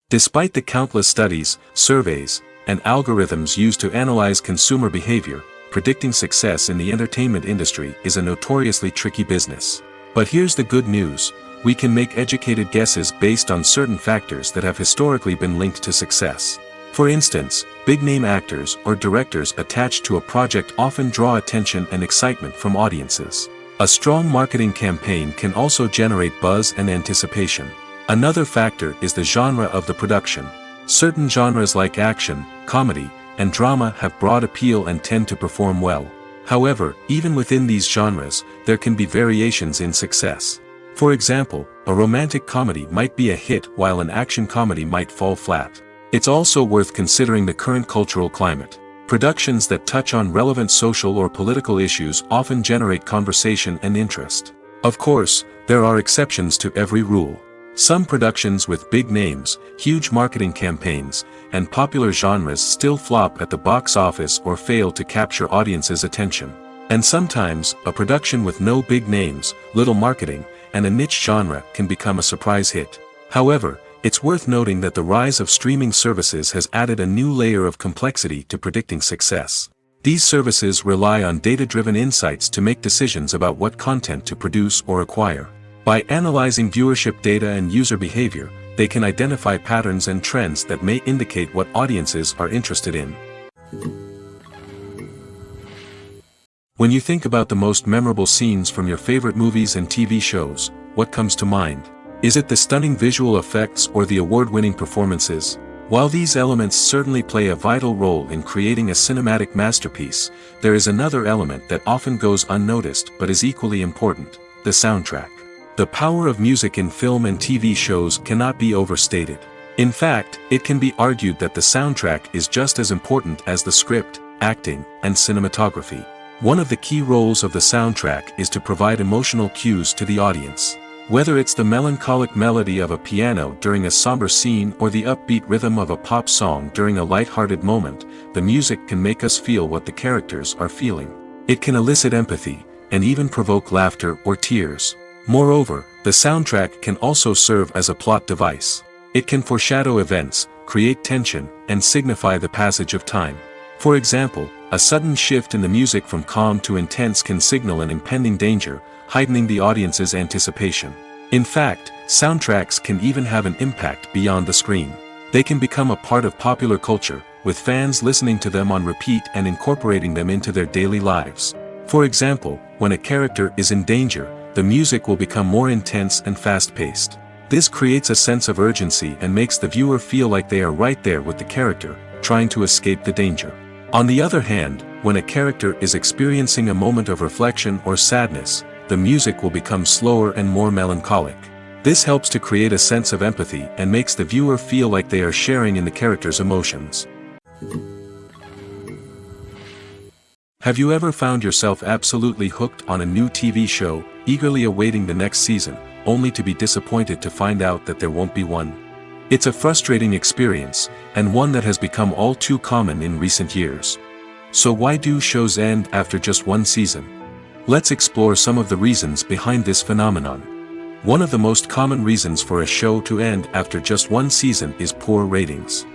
Despite the countless studies, surveys, and algorithms used to analyze consumer behavior, predicting success in the entertainment industry is a notoriously tricky business. But here's the good news: we can make educated guesses based on certain factors that have historically been linked to success. For instance, big-name actors or directors attached to a project often draw attention and excitement from audiences. A strong marketing campaign can also generate buzz and anticipation. Another factor is the genre of the production. Certain genres like action, comedy, and drama have broad appeal and tend to perform well. However, even within these genres, there can be variations in success. For example, a romantic comedy might be a hit while an action comedy might fall flat. It's also worth considering the current cultural climate. Productions that touch on relevant social or political issues often generate conversation and interest. Of course, there are exceptions to every rule. Some productions with big names, huge marketing campaigns, and popular genres still flop at the box office or fail to capture audiences' attention. And sometimes, a production with no big names, little marketing, and a niche genre can become a surprise hit. However, it's worth noting that the rise of streaming services has added a new layer of complexity to predicting success. These services rely on data-driven insights to make decisions about what content to produce or acquire. By analyzing viewership data and user behavior, they can identify patterns and trends that may indicate what audiences are interested in. When you think about the most memorable scenes from your favorite movies and TV shows, what comes to mind? Is it the stunning visual effects or the award-winning performances? While these elements certainly play a vital role in creating a cinematic masterpiece, there is another element that often goes unnoticed but is equally important: the soundtrack. The power of music in film and TV shows cannot be overstated. In fact, it can be argued that the soundtrack is just as important as the script, acting, and cinematography. One of the key roles of the soundtrack is to provide emotional cues to the audience. Whether it's the melancholic melody of a piano during a somber scene or the upbeat rhythm of a pop song during a light-hearted moment, the music can make us feel what the characters are feeling. It can elicit empathy, and even provoke laughter or tears. Moreover, the soundtrack can also serve as a plot device. It can foreshadow events, create tension, and signify the passage of time. For example, a sudden shift in the music from calm to intense can signal an impending danger, heightening the audience's anticipation. In fact, soundtracks can even have an impact beyond the screen. They can become a part of popular culture, with fans listening to them on repeat and incorporating them into their daily lives. For example, when a character is in danger, the music will become more intense and fast-paced. This creates a sense of urgency and makes the viewer feel like they are right there with the character, trying to escape the danger. On the other hand, when a character is experiencing a moment of reflection or sadness, the music will become slower and more melancholic. This helps to create a sense of empathy and makes the viewer feel like they are sharing in the character's emotions. Have you ever found yourself absolutely hooked on a new TV show, eagerly awaiting the next season, only to be disappointed to find out that there won't be one? It's a frustrating experience, and one that has become all too common in recent years. So why do shows end after just one season? Let's explore some of the reasons behind this phenomenon. One of the most common reasons for a show to end after just one season is poor ratings.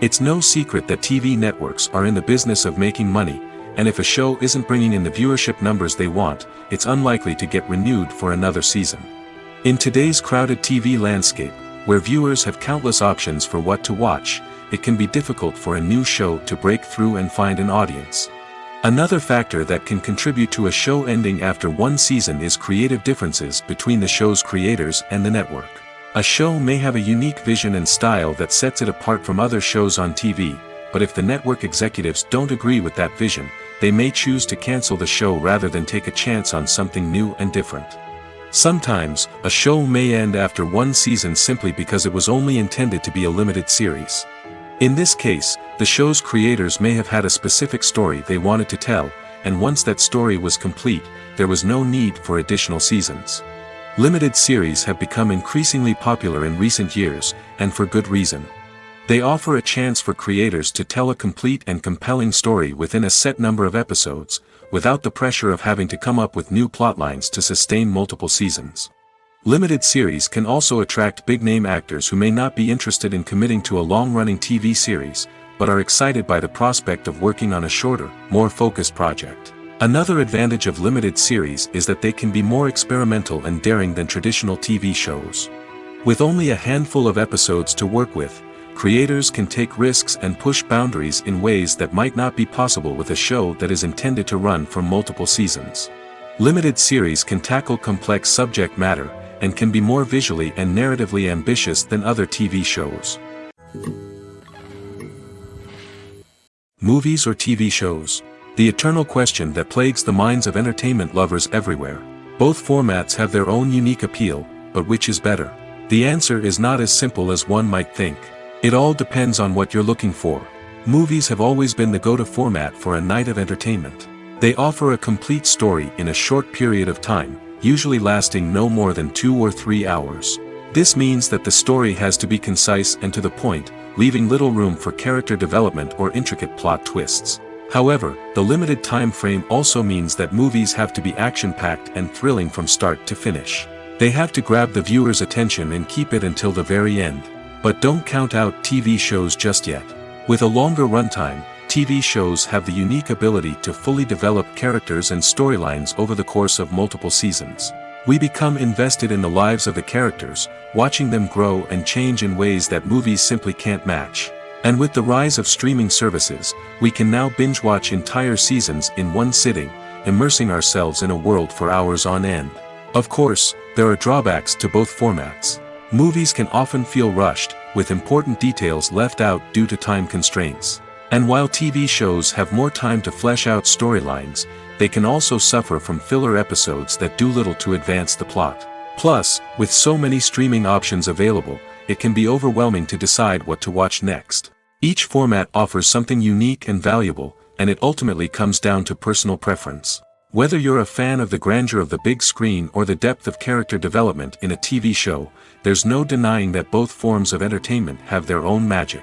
It's no secret that TV networks are in the business of making money, and if a show isn't bringing in the viewership numbers they want, it's unlikely to get renewed for another season. In today's crowded TV landscape, where viewers have countless options for what to watch, it can be difficult for a new show to break through and find an audience. Another factor that can contribute to a show ending after one season is creative differences between the show's creators and the network. A show may have a unique vision and style that sets it apart from other shows on TV, but if the network executives don't agree with that vision, they may choose to cancel the show rather than take a chance on something new and different. Sometimes, a show may end after one season simply because it was only intended to be a limited series. In this case, the show's creators may have had a specific story they wanted to tell, and once that story was complete, there was no need for additional seasons. Limited series have become increasingly popular in recent years, and for good reason. They offer a chance for creators to tell a complete and compelling story within a set number of episodes, without the pressure of having to come up with new plotlines to sustain multiple seasons. Limited series can also attract big-name actors who may not be interested in committing to a long-running TV series, but are excited by the prospect of working on a shorter, more focused project. Another advantage of limited series is that they can be more experimental and daring than traditional TV shows. With only a handful of episodes to work with, creators can take risks and push boundaries in ways that might not be possible with a show that is intended to run for multiple seasons. Limited series can tackle complex subject matter, and can be more visually and narratively ambitious than other TV shows. Movies or TV shows? The eternal question that plagues the minds of entertainment lovers everywhere. Both formats have their own unique appeal, but which is better? The answer is not as simple as one might think. It all depends on what you're looking for. Movies have always been the go-to format for a night of entertainment. They offer a complete story in a short period of time, usually lasting no more than 2 or 3 hours. This means that the story has to be concise and to the point, leaving little room for character development or intricate plot twists. However, the limited time frame also means that movies have to be action-packed and thrilling from start to finish. They have to grab the viewer's attention and keep it until the very end. But don't count out TV shows just yet. With a longer runtime, TV shows have the unique ability to fully develop characters and storylines over the course of multiple seasons. We become invested in the lives of the characters, watching them grow and change in ways that movies simply can't match. And with the rise of streaming services, we can now binge-watch entire seasons in one sitting, immersing ourselves in a world for hours on end. Of course, there are drawbacks to both formats. Movies can often feel rushed, with important details left out due to time constraints. And while TV shows have more time to flesh out storylines, they can also suffer from filler episodes that do little to advance the plot. Plus, with so many streaming options available, it can be overwhelming to decide what to watch next. Each format offers something unique and valuable, and it ultimately comes down to personal preference. Whether you're a fan of the grandeur of the big screen or the depth of character development in a TV show, there's no denying that both forms of entertainment have their own magic.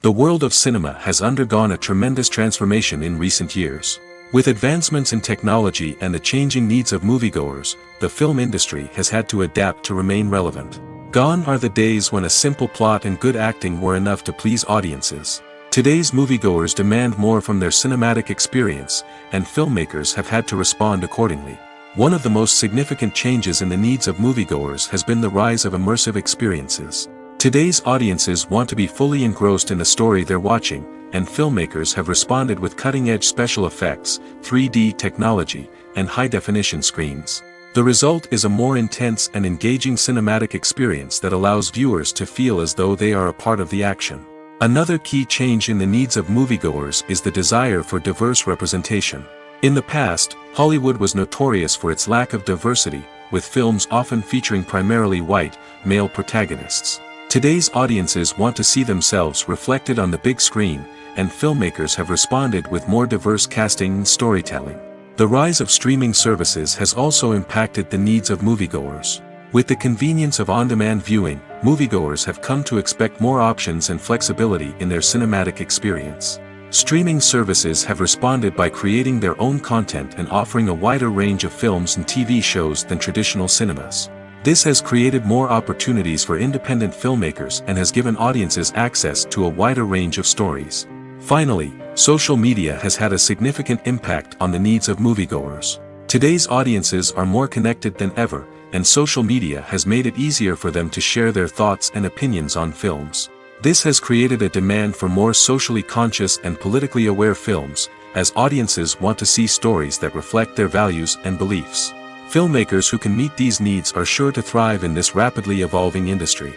The world of cinema has undergone a tremendous transformation in recent years. With advancements in technology and the changing needs of moviegoers, the film industry has had to adapt to remain relevant. Gone are the days when a simple plot and good acting were enough to please audiences. Today's moviegoers demand more from their cinematic experience, and filmmakers have had to respond accordingly. One of the most significant changes in the needs of moviegoers has been the rise of immersive experiences. Today's audiences want to be fully engrossed in the story they're watching, and filmmakers have responded with cutting-edge special effects, 3D technology, and high-definition screens. The result is a more intense and engaging cinematic experience that allows viewers to feel as though they are a part of the action. Another key change in the needs of moviegoers is the desire for diverse representation. In the past, Hollywood was notorious for its lack of diversity, with films often featuring primarily white, male protagonists. Today's audiences want to see themselves reflected on the big screen, and filmmakers have responded with more diverse casting and storytelling. The rise of streaming services has also impacted the needs of moviegoers. With the convenience of on-demand viewing, moviegoers have come to expect more options and flexibility in their cinematic experience. Streaming services have responded by creating their own content and offering a wider range of films and TV shows than traditional cinemas. This has created more opportunities for independent filmmakers and has given audiences access to a wider range of stories. Finally, social media has had a significant impact on the needs of moviegoers. Today's audiences are more connected than ever, and social media has made it easier for them to share their thoughts and opinions on films. This has created a demand for more socially conscious and politically aware films, as audiences want to see stories that reflect their values and beliefs. Filmmakers who can meet these needs are sure to thrive in this rapidly evolving industry.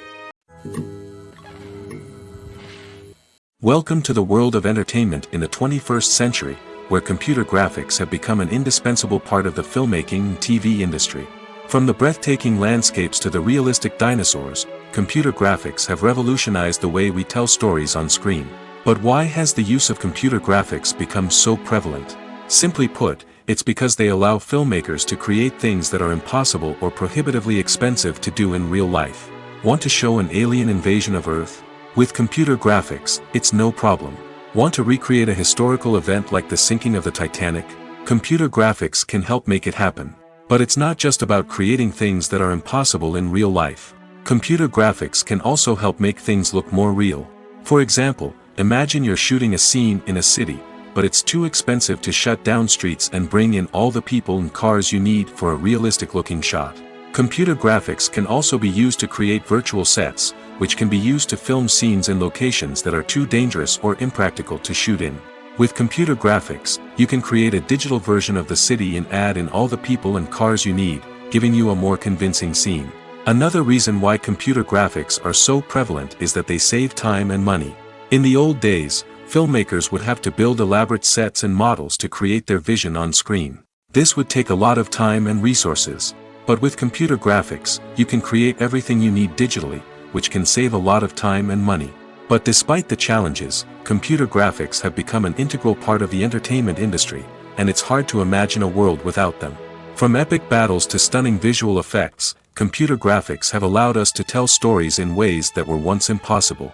Welcome to the world of entertainment in the 21st century, where computer graphics have become an indispensable part of the filmmaking and TV industry. From the breathtaking landscapes to the realistic dinosaurs, computer graphics have revolutionized the way we tell stories on screen. But why has the use of computer graphics become so prevalent? Simply put, it's because they allow filmmakers to create things that are impossible or prohibitively expensive to do in real life. Want to show an alien invasion of Earth? With computer graphics, it's no problem. Want to recreate a historical event like the sinking of the Titanic? Computer graphics can help make it happen. But it's not just about creating things that are impossible in real life. Computer graphics can also help make things look more real. For example, imagine you're shooting a scene in a city, but it's too expensive to shut down streets and bring in all the people and cars you need for a realistic-looking shot. Computer graphics can also be used to create virtual sets, which can be used to film scenes in locations that are too dangerous or impractical to shoot in. With computer graphics, you can create a digital version of the city and add in all the people and cars you need, giving you a more convincing scene. Another reason why computer graphics are so prevalent is that they save time and money. In the old days, filmmakers would have to build elaborate sets and models to create their vision on screen. This would take a lot of time and resources. But with computer graphics, you can create everything you need digitally, which can save a lot of time and money. But despite the challenges, computer graphics have become an integral part of the entertainment industry, and it's hard to imagine a world without them. From epic battles to stunning visual effects, computer graphics have allowed us to tell stories in ways that were once impossible.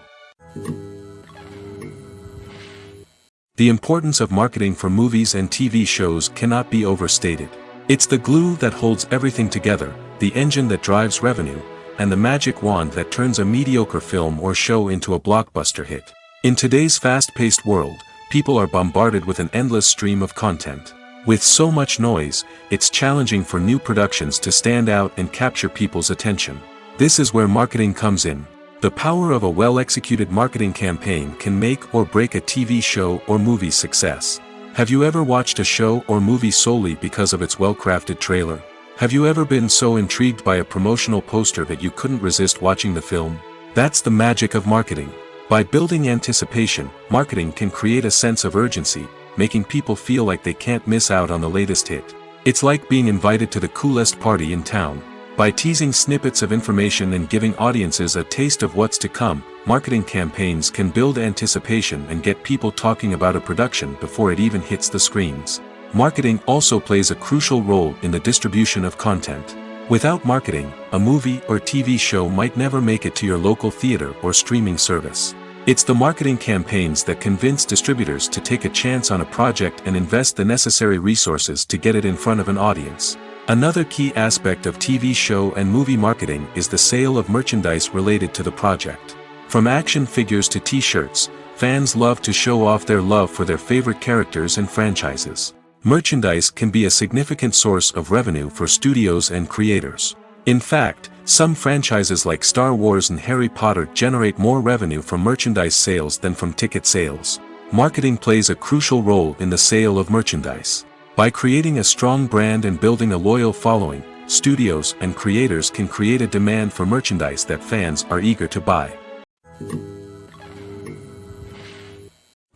The importance of marketing for movies and TV shows cannot be overstated. It's the glue that holds everything together, the engine that drives revenue, and the magic wand that turns a mediocre film or show into a blockbuster hit. In today's fast-paced world, people are bombarded with an endless stream of content. With so much noise, it's challenging for new productions to stand out and capture people's attention. This is where marketing comes in. The power of a well-executed marketing campaign can make or break a TV show or movie's success. Have you ever watched a show or movie solely because of its well-crafted trailer? Have you ever been so intrigued by a promotional poster that you couldn't resist watching the film? That's the magic of marketing. By building anticipation, marketing can create a sense of urgency, making people feel like they can't miss out on the latest hit. It's like being invited to the coolest party in town. By teasing snippets of information and giving audiences a taste of what's to come, marketing campaigns can build anticipation and get people talking about a production before it even hits the screens. Marketing also plays a crucial role in the distribution of content. Without marketing, a movie or TV show might never make it to your local theater or streaming service. It's the marketing campaigns that convince distributors to take a chance on a project and invest the necessary resources to get it in front of an audience. Another key aspect of TV show and movie marketing is the sale of merchandise related to the project. From action figures to t-shirts, fans love to show off their love for their favorite characters and franchises. Merchandise can be a significant source of revenue for studios and creators. In fact, some franchises like Star Wars and Harry Potter generate more revenue from merchandise sales than from ticket sales. Marketing plays a crucial role in the sale of merchandise. By creating a strong brand and building a loyal following, studios and creators can create a demand for merchandise that fans are eager to buy.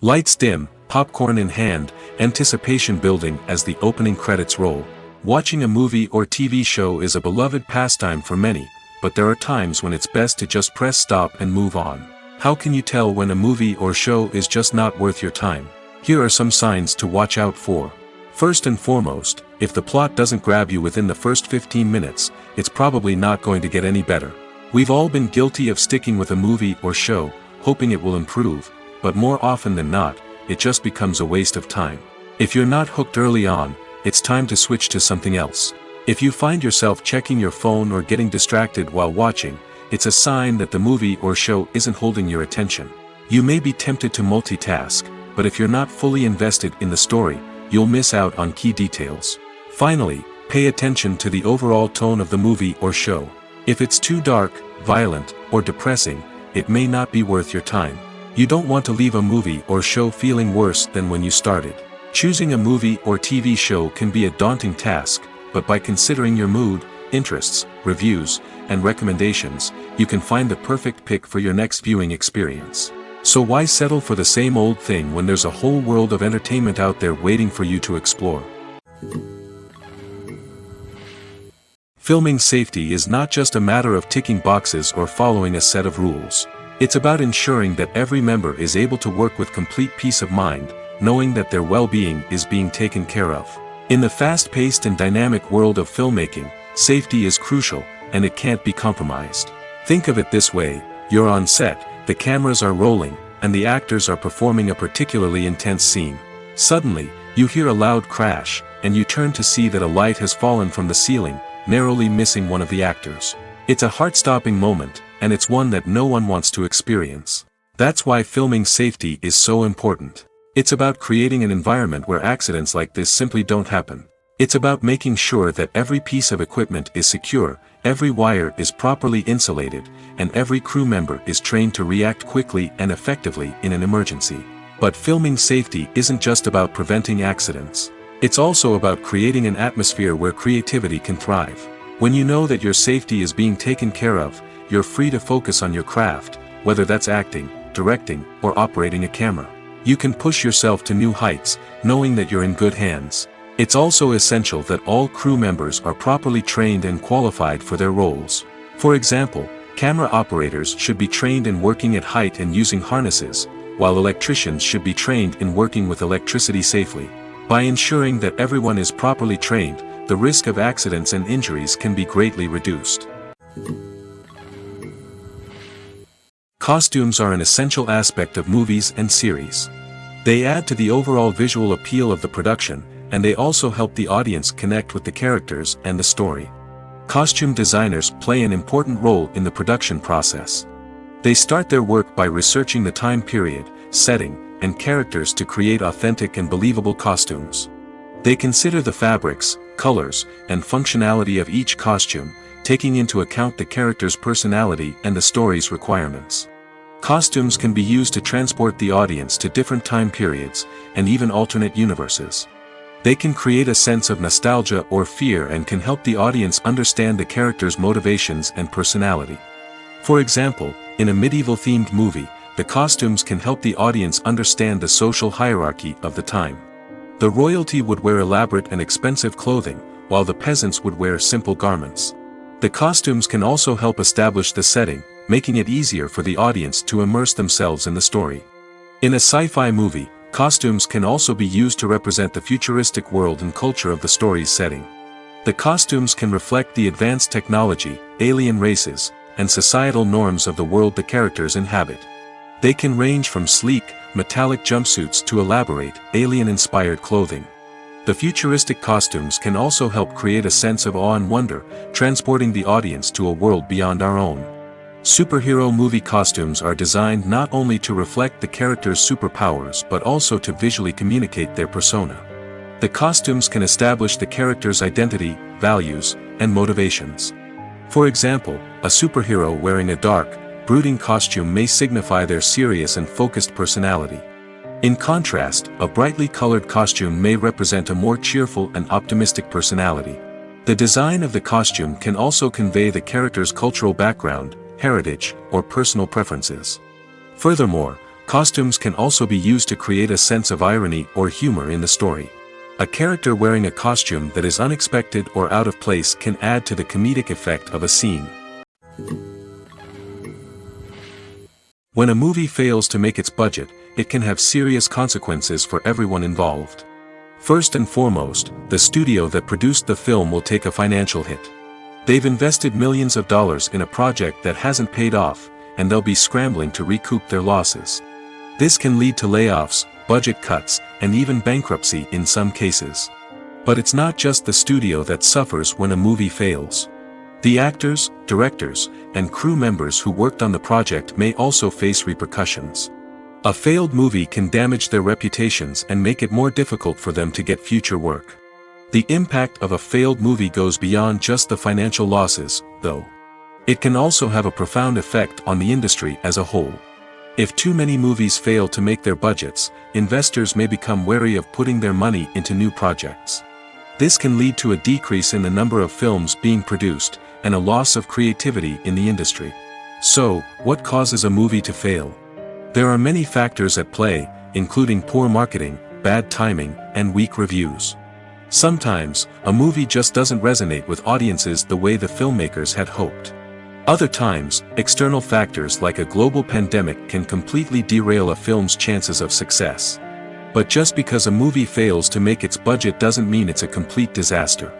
Lights dim, popcorn in hand, anticipation building as the opening credits roll. Watching a movie or TV show is a beloved pastime for many, but there are times when it's best to just press stop and move on. How can you tell when a movie or show is just not worth your time? Here are some signs to watch out for. First and foremost, if the plot doesn't grab you within the first 15 minutes, it's probably not going to get any better. We've all been guilty of sticking with a movie or show, hoping it will improve, but more often than not, it just becomes a waste of time. If you're not hooked early on, it's time to switch to something else. If you find yourself checking your phone or getting distracted while watching, it's a sign that the movie or show isn't holding your attention. You may be tempted to multitask, but if you're not fully invested in the story, you'll miss out on key details. Finally, pay attention to the overall tone of the movie or show. If it's too dark, violent, or depressing, it may not be worth your time. You don't want to leave a movie or show feeling worse than when you started. Choosing a movie or TV show can be a daunting task, but by considering your mood, interests, reviews, and recommendations, you can find the perfect pick for your next viewing experience. So why settle for the same old thing when there's a whole world of entertainment out there waiting for you to explore? Filming safety is not just a matter of ticking boxes or following a set of rules. It's about ensuring that every member is able to work with complete peace of mind, knowing that their well-being is being taken care of. In the fast-paced and dynamic world of filmmaking, safety is crucial, and it can't be compromised. Think of it this way: you're on set, the cameras are rolling, and the actors are performing a particularly intense scene. Suddenly, you hear a loud crash, and you turn to see that a light has fallen from the ceiling, narrowly missing one of the actors. It's a heart-stopping moment, and it's one that no one wants to experience. That's why filming safety is so important. It's about creating an environment where accidents like this simply don't happen. It's about making sure that every piece of equipment is secure, every wire is properly insulated, and every crew member is trained to react quickly and effectively in an emergency. But filming safety isn't just about preventing accidents. It's also about creating an atmosphere where creativity can thrive. When you know that your safety is being taken care of, you're free to focus on your craft, whether that's acting, directing, or operating a camera. You can push yourself to new heights, knowing that you're in good hands. It's also essential that all crew members are properly trained and qualified for their roles. For example, camera operators should be trained in working at height and using harnesses, while electricians should be trained in working with electricity safely. By ensuring that everyone is properly trained, the risk of accidents and injuries can be greatly reduced. Costumes are an essential aspect of movies and series. They add to the overall visual appeal of the production, and they also help the audience connect with the characters and the story. Costume designers play an important role in the production process. They start their work by researching the time period, setting, and characters to create authentic and believable costumes. They consider the fabrics, colors, and functionality of each costume, taking into account the character's personality and the story's requirements. Costumes can be used to transport the audience to different time periods, and even alternate universes. They can create a sense of nostalgia or fear and can help the audience understand the character's motivations and personality. For example, in a medieval-themed movie, the costumes can help the audience understand the social hierarchy of the time. The royalty would wear elaborate and expensive clothing, while the peasants would wear simple garments. The costumes can also help establish the setting, making it easier for the audience to immerse themselves in the story. In a sci-fi movie, costumes can also be used to represent the futuristic world and culture of the story's setting. The costumes can reflect the advanced technology, alien races, and societal norms of the world the characters inhabit. They can range from sleek, metallic jumpsuits to elaborate, alien-inspired clothing. The futuristic costumes can also help create a sense of awe and wonder, transporting the audience to a world beyond our own. Superhero movie costumes are designed not only to reflect the character's superpowers but also to visually communicate their persona. The costumes can establish the character's identity, values, and motivations. For example, a superhero wearing a dark, brooding costume may signify their serious and focused personality. In contrast, a brightly colored costume may represent a more cheerful and optimistic personality. The design of the costume can also convey the character's cultural background, heritage, or personal preferences. Furthermore, costumes can also be used to create a sense of irony or humor in the story. A character wearing a costume that is unexpected or out of place can add to the comedic effect of a scene. When a movie fails to make its budget, it can have serious consequences for everyone involved. First and foremost, the studio that produced the film will take a financial hit. They've invested millions of dollars in a project that hasn't paid off, and they'll be scrambling to recoup their losses. This can lead to layoffs, budget cuts, and even bankruptcy in some cases. But it's not just the studio that suffers when a movie fails. The actors, directors, and crew members who worked on the project may also face repercussions. A failed movie can damage their reputations and make it more difficult for them to get future work. The impact of a failed movie goes beyond just the financial losses, though. It can also have a profound effect on the industry as a whole. If too many movies fail to make their budgets, investors may become wary of putting their money into new projects. This can lead to a decrease in the number of films being produced, and a loss of creativity in the industry. So, what causes a movie to fail? There are many factors at play, including poor marketing, bad timing, and weak reviews. Sometimes, a movie just doesn't resonate with audiences the way the filmmakers had hoped. Other times, external factors like a global pandemic can completely derail a film's chances of success. But just because a movie fails to make its budget doesn't mean it's a complete disaster.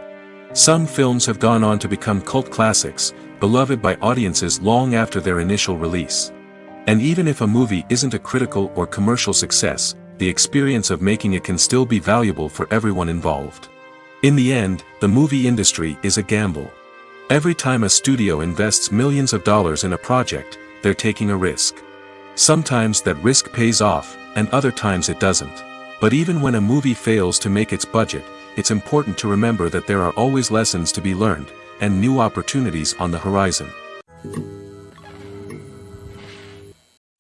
Some films have gone on to become cult classics, beloved by audiences long after their initial release. And even if a movie isn't a critical or commercial success, the experience of making it can still be valuable for everyone involved. In the end, the movie industry is a gamble. Every time a studio invests millions of dollars in a project, they're taking a risk. Sometimes that risk pays off, and other times it doesn't. But even when a movie fails to make its budget, it's important to remember that there are always lessons to be learned, and new opportunities on the horizon.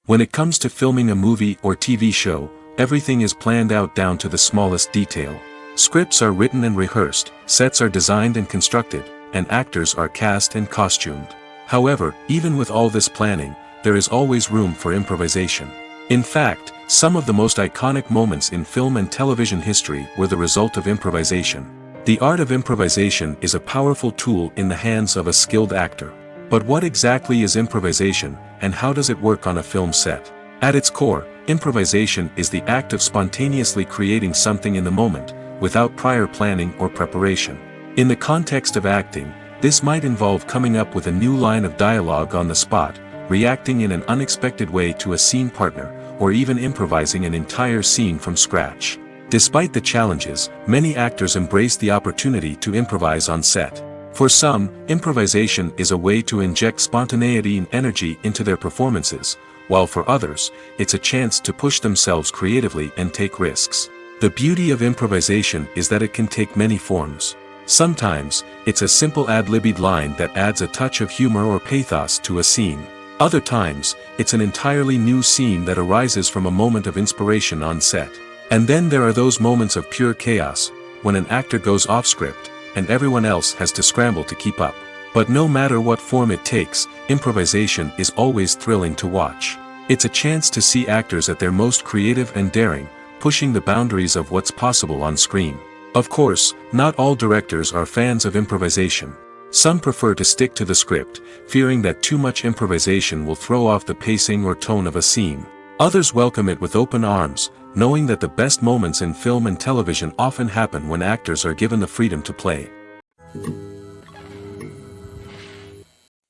When it comes to filming a movie or TV show, everything is planned out down to the smallest detail. Scripts are written and rehearsed, sets are designed and constructed, and actors are cast and costumed. However, even with all this planning, there is always room for improvisation. In fact, some of the most iconic moments in film and television history were the result of improvisation. The art of improvisation is a powerful tool in the hands of a skilled actor. But what exactly is improvisation, and how does it work on a film set? At its core, improvisation is the act of spontaneously creating something in the moment, without prior planning or preparation. In the context of acting, this might involve coming up with a new line of dialogue on the spot, reacting in an unexpected way to a scene partner, or even improvising an entire scene from scratch. Despite the challenges, many actors embrace the opportunity to improvise on set. For some, improvisation is a way to inject spontaneity and energy into their performances, while for others, it's a chance to push themselves creatively and take risks. The beauty of improvisation is that it can take many forms. Sometimes, it's a simple ad-libbed line that adds a touch of humor or pathos to a scene. Other times, it's an entirely new scene that arises from a moment of inspiration on set. And then there are those moments of pure chaos, when an actor goes off script, and everyone else has to scramble to keep up. But no matter what form it takes, improvisation is always thrilling to watch. It's a chance to see actors at their most creative and daring, pushing the boundaries of what's possible on screen. Of course, not all directors are fans of improvisation. Some prefer to stick to the script, fearing that too much improvisation will throw off the pacing or tone of a scene. Others welcome it with open arms, knowing that the best moments in film and television often happen when actors are given the freedom to play.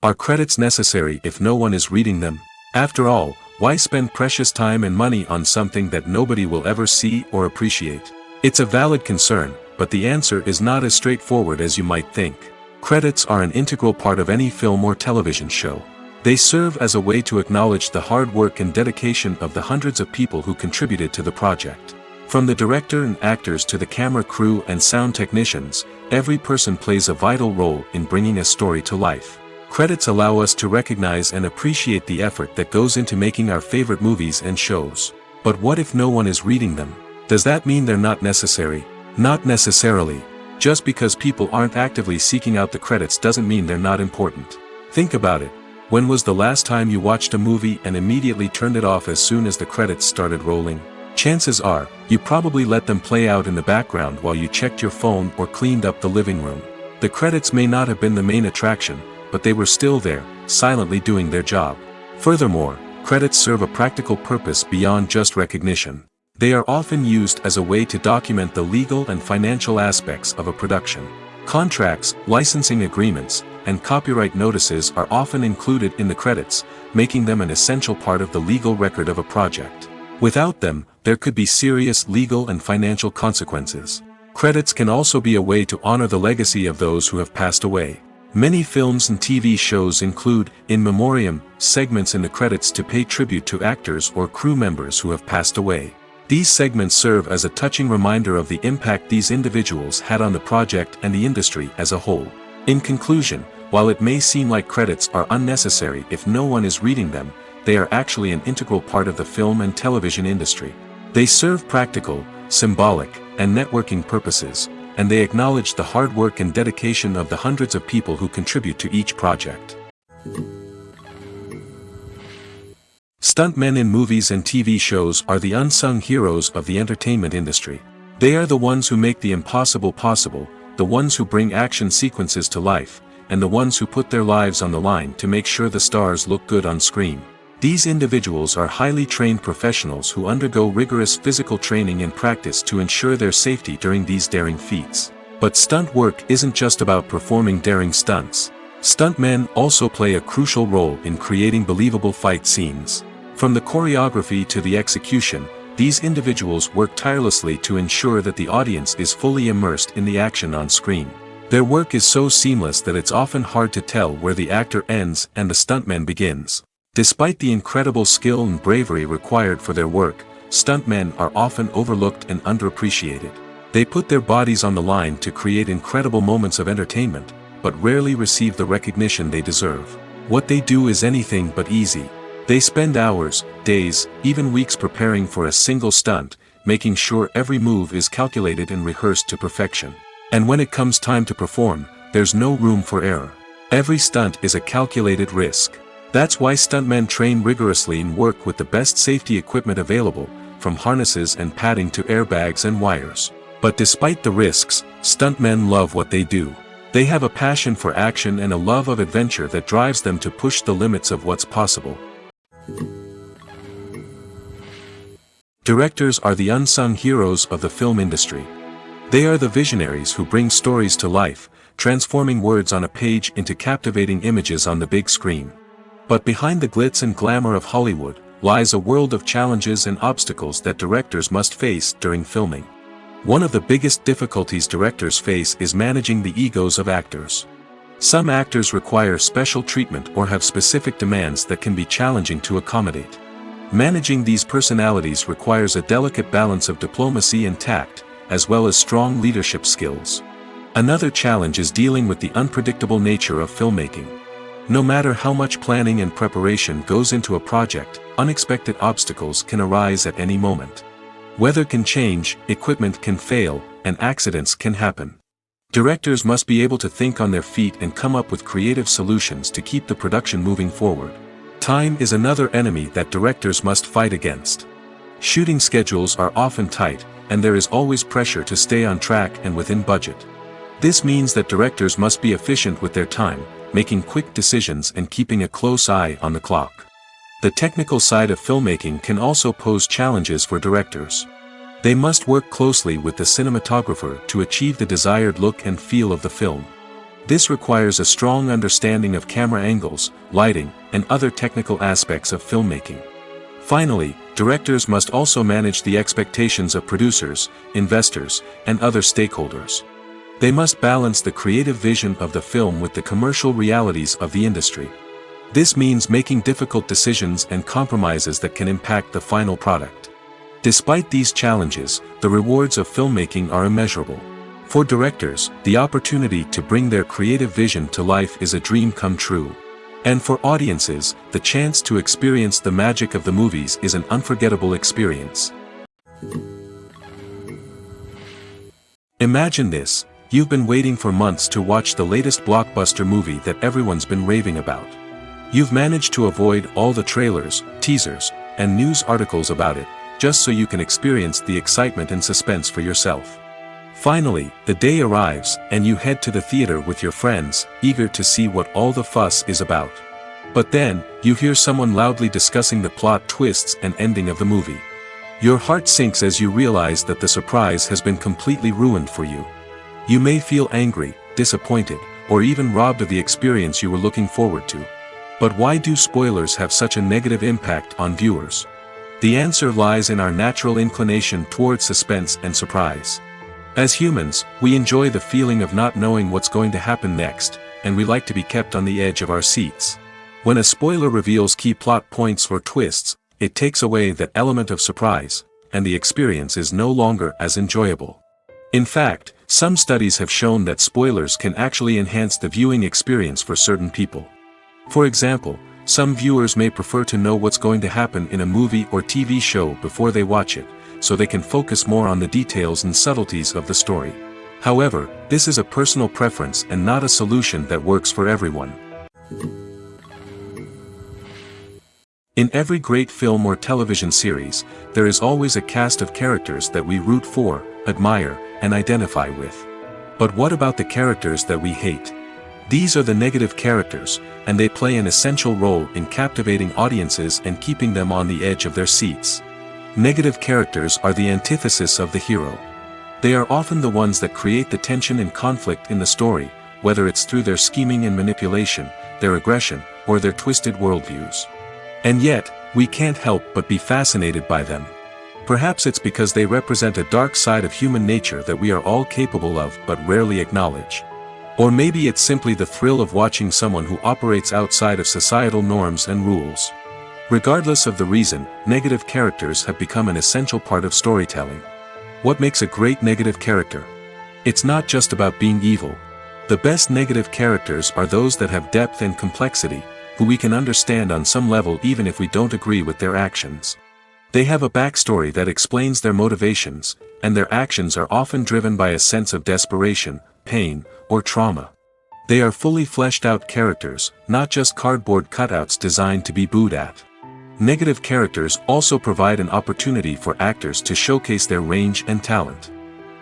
Are credits necessary if no one is reading them? After all, why spend precious time and money on something that nobody will ever see or appreciate? It's a valid concern, but the answer is not as straightforward as you might think. Credits are an integral part of any film or television show. They serve as a way to acknowledge the hard work and dedication of the hundreds of people who contributed to the project. From the director and actors to the camera crew and sound technicians, every person plays a vital role in bringing a story to life. Credits allow us to recognize and appreciate the effort that goes into making our favorite movies and shows. But what if no one is reading them? Does that mean they're not necessary? Not necessarily. Just because people aren't actively seeking out the credits doesn't mean they're not important. Think about it. When was the last time you watched a movie and immediately turned it off as soon as the credits started rolling? Chances are, you probably let them play out in the background while you checked your phone or cleaned up the living room. The credits may not have been the main attraction, but they were still there, silently doing their job. Furthermore, credits serve a practical purpose beyond just recognition. They are often used as a way to document the legal and financial aspects of a production. Contracts, licensing agreements, and copyright notices are often included in the credits, making them an essential part of the legal record of a project. Without them, there could be serious legal and financial consequences. Credits can also be a way to honor the legacy of those who have passed away. Many films and TV shows include, in memoriam, segments in the credits to pay tribute to actors or crew members who have passed away. These segments serve as a touching reminder of the impact these individuals had on the project and the industry as a whole. In conclusion, while it may seem like credits are unnecessary if no one is reading them, they are actually an integral part of the film and television industry. They serve practical, symbolic, and networking purposes, and they acknowledge the hard work and dedication of the hundreds of people who contribute to each project. Stuntmen in movies and TV shows are the unsung heroes of the entertainment industry. They are the ones who make the impossible possible, the ones who bring action sequences to life, and the ones who put their lives on the line to make sure the stars look good on screen. These individuals are highly trained professionals who undergo rigorous physical training and practice to ensure their safety during these daring feats. But stunt work isn't just about performing daring stunts. Stuntmen also play a crucial role in creating believable fight scenes. From the choreography to the execution, these individuals work tirelessly to ensure that the audience is fully immersed in the action on screen. Their work is so seamless that it's often hard to tell where the actor ends and the stuntman begins. Despite the incredible skill and bravery required for their work, stuntmen are often overlooked and underappreciated. They put their bodies on the line to create incredible moments of entertainment, but rarely receive the recognition they deserve. What they do is anything but easy. They spend hours, days, even weeks preparing for a single stunt, making sure every move is calculated and rehearsed to perfection. And when it comes time to perform, there's no room for error. Every stunt is a calculated risk. That's why stuntmen train rigorously and work with the best safety equipment available, from harnesses and padding to airbags and wires. But despite the risks, stuntmen love what they do. They have a passion for action and a love of adventure that drives them to push the limits of what's possible. Directors are the unsung heroes of the film industry. They are the visionaries who bring stories to life, transforming words on a page into captivating images on the big screen. But behind the glitz and glamour of Hollywood, lies a world of challenges and obstacles that directors must face during filming. One of the biggest difficulties directors face is managing the egos of actors. Some actors require special treatment or have specific demands that can be challenging to accommodate. Managing these personalities requires a delicate balance of diplomacy and tact, as well as strong leadership skills. Another challenge is dealing with the unpredictable nature of filmmaking. No matter how much planning and preparation goes into a project, unexpected obstacles can arise at any moment. Weather can change, equipment can fail, and accidents can happen. Directors must be able to think on their feet and come up with creative solutions to keep the production moving forward. Time is another enemy that directors must fight against. Shooting schedules are often tight, and there is always pressure to stay on track and within budget. This means that directors must be efficient with their time, making quick decisions and keeping a close eye on the clock. The technical side of filmmaking can also pose challenges for directors. They must work closely with the cinematographer to achieve the desired look and feel of the film. This requires a strong understanding of camera angles, lighting, and other technical aspects of filmmaking. Finally, directors must also manage the expectations of producers, investors, and other stakeholders. They must balance the creative vision of the film with the commercial realities of the industry. This means making difficult decisions and compromises that can impact the final product. Despite these challenges, the rewards of filmmaking are immeasurable. For directors, the opportunity to bring their creative vision to life is a dream come true. And for audiences, the chance to experience the magic of the movies is an unforgettable experience. Imagine this. You've been waiting for months to watch the latest blockbuster movie that everyone's been raving about. You've managed to avoid all the trailers, teasers, and news articles about it, just so you can experience the excitement and suspense for yourself. Finally, the day arrives, and you head to the theater with your friends, eager to see what all the fuss is about. But then, you hear someone loudly discussing the plot twists and ending of the movie. Your heart sinks as you realize that the surprise has been completely ruined for you. You may feel angry, disappointed, or even robbed of the experience you were looking forward to. But why do spoilers have such a negative impact on viewers? The answer lies in our natural inclination towards suspense and surprise. As humans, we enjoy the feeling of not knowing what's going to happen next, and we like to be kept on the edge of our seats. When a spoiler reveals key plot points or twists, it takes away that element of surprise, and the experience is no longer as enjoyable. In fact, some studies have shown that spoilers can actually enhance the viewing experience for certain people. For example, some viewers may prefer to know what's going to happen in a movie or TV show before they watch it, so they can focus more on the details and subtleties of the story. However, this is a personal preference and not a solution that works for everyone. In every great film or television series, there is always a cast of characters that we root for, admire, and identify with. But what about the characters that we hate? These are the negative characters, and they play an essential role in captivating audiences and keeping them on the edge of their seats. Negative characters are the antithesis of the hero. They are often the ones that create the tension and conflict in the story, whether it's through their scheming and manipulation, their aggression, or their twisted worldviews. And yet, we can't help but be fascinated by them. Perhaps it's because they represent a dark side of human nature that we are all capable of but rarely acknowledge. Or maybe it's simply the thrill of watching someone who operates outside of societal norms and rules. Regardless of the reason, negative characters have become an essential part of storytelling. What makes a great negative character? It's not just about being evil. The best negative characters are those that have depth and complexity, who we can understand on some level even if we don't agree with their actions. They have a backstory that explains their motivations, and their actions are often driven by a sense of desperation, pain, or trauma. They are fully fleshed out characters, not just cardboard cutouts designed to be booed at. Negative characters also provide an opportunity for actors to showcase their range and talent.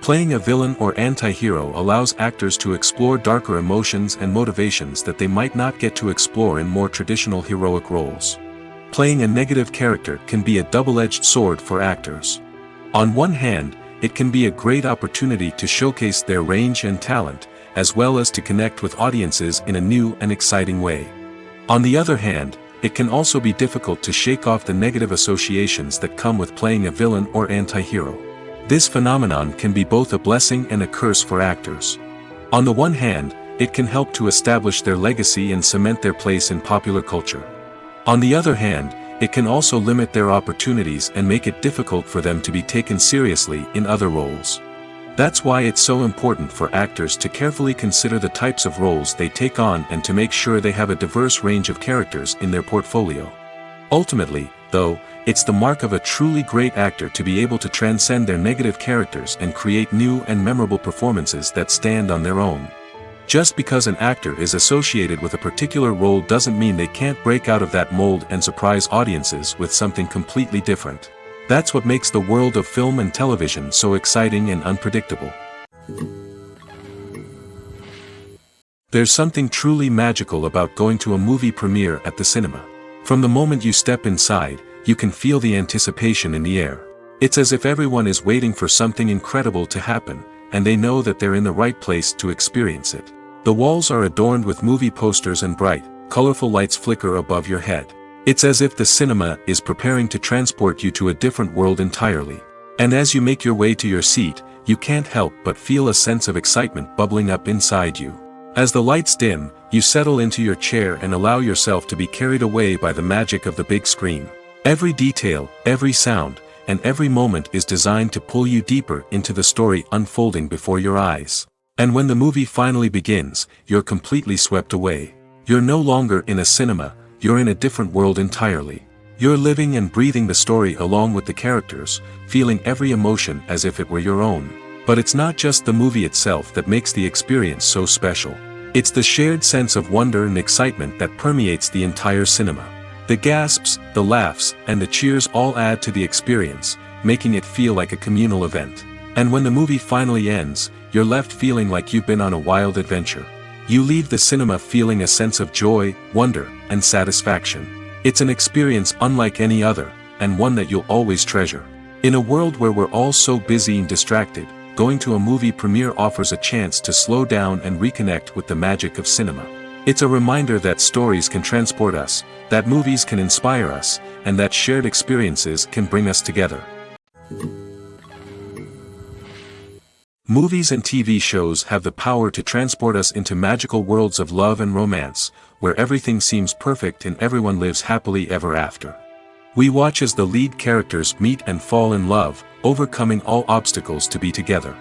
Playing a villain or anti-hero allows actors to explore darker emotions and motivations that they might not get to explore in more traditional heroic roles. Playing a negative character can be a double-edged sword for actors. On one hand, it can be a great opportunity to showcase their range and talent, as well as to connect with audiences in a new and exciting way. On the other hand, it can also be difficult to shake off the negative associations that come with playing a villain or anti-hero. This phenomenon can be both a blessing and a curse for actors. On the one hand, it can help to establish their legacy and cement their place in popular culture. On the other hand, it can also limit their opportunities and make it difficult for them to be taken seriously in other roles. That's why it's so important for actors to carefully consider the types of roles they take on and to make sure they have a diverse range of characters in their portfolio. Ultimately, though, it's the mark of a truly great actor to be able to transcend their negative characters and create new and memorable performances that stand on their own. Just because an actor is associated with a particular role doesn't mean they can't break out of that mold and surprise audiences with something completely different. That's what makes the world of film and television so exciting and unpredictable. There's something truly magical about going to a movie premiere at the cinema. From the moment you step inside, you can feel the anticipation in the air. It's as if everyone is waiting for something incredible to happen, and they know that they're in the right place to experience it. The walls are adorned with movie posters and bright, colorful lights flicker above your head. It's as if the cinema is preparing to transport you to a different world entirely. And as you make your way to your seat, you can't help but feel a sense of excitement bubbling up inside you. As the lights dim, you settle into your chair and allow yourself to be carried away by the magic of the big screen. Every detail, every sound, and every moment is designed to pull you deeper into the story unfolding before your eyes. And when the movie finally begins, you're completely swept away. You're no longer in a cinema, you're in a different world entirely. You're living and breathing the story along with the characters, feeling every emotion as if it were your own. But it's not just the movie itself that makes the experience so special. It's the shared sense of wonder and excitement that permeates the entire cinema. The gasps, the laughs, and the cheers all add to the experience, making it feel like a communal event. And when the movie finally ends, you're left feeling like you've been on a wild adventure. You leave the cinema feeling a sense of joy, wonder, and satisfaction. It's an experience unlike any other, and one that you'll always treasure. In a world where we're all so busy and distracted, going to a movie premiere offers a chance to slow down and reconnect with the magic of cinema. It's a reminder that stories can transport us, that movies can inspire us, and that shared experiences can bring us together. Movies and TV shows have the power to transport us into magical worlds of love and romance, where everything seems perfect and everyone lives happily ever after. We watch as the lead characters meet and fall in love, overcoming all obstacles to be together.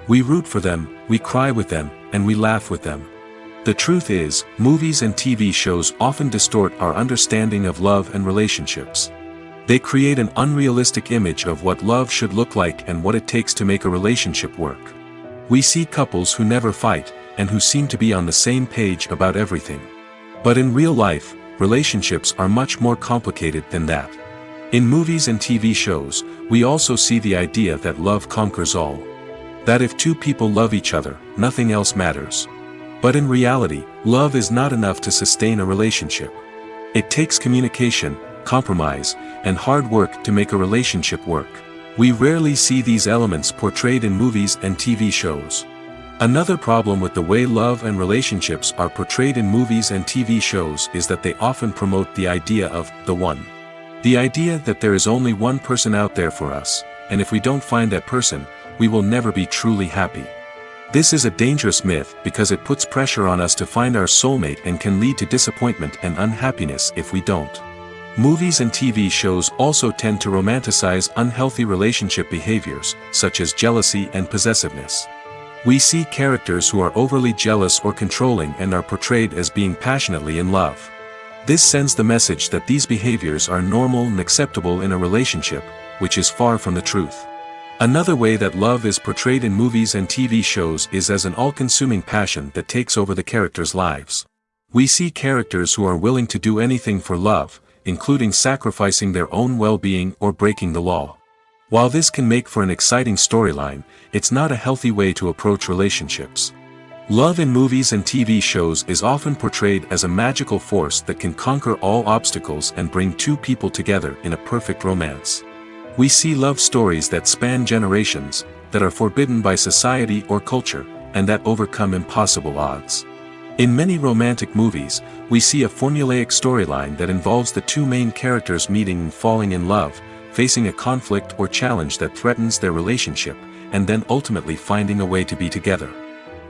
We root for them, we cry with them, and we laugh with them. The truth is, movies and TV shows often distort our understanding of love and relationships. They create an unrealistic image of what love should look like and what it takes to make a relationship work. We see couples who never fight, and who seem to be on the same page about everything. But in real life, relationships are much more complicated than that. In movies and TV shows, we also see the idea that love conquers all. That if two people love each other, nothing else matters. But in reality, love is not enough to sustain a relationship. It takes communication, compromise, and hard work to make a relationship work. We rarely see these elements portrayed in movies and TV shows. Another problem with the way love and relationships are portrayed in movies and TV shows is that they often promote the idea of the one. The idea that there is only one person out there for us, and if we don't find that person, we will never be truly happy. This is a dangerous myth because it puts pressure on us to find our soulmate and can lead to disappointment and unhappiness if we don't. Movies and TV shows also tend to romanticize unhealthy relationship behaviors, such as jealousy and possessiveness. We see characters who are overly jealous or controlling and are portrayed as being passionately in love. This sends the message that these behaviors are normal and acceptable in a relationship, which is far from the truth. Another way that love is portrayed in movies and TV shows is as an all-consuming passion that takes over the characters' lives. We see characters who are willing to do anything for love, including sacrificing their own well-being or breaking the law. While this can make for an exciting storyline, it's not a healthy way to approach relationships. Love in movies and TV shows is often portrayed as a magical force that can conquer all obstacles and bring two people together in a perfect romance. We see love stories that span generations, that are forbidden by society or culture, and that overcome impossible odds. In many romantic movies, we see a formulaic storyline that involves the two main characters meeting and falling in love, facing a conflict or challenge that threatens their relationship, and then ultimately finding a way to be together.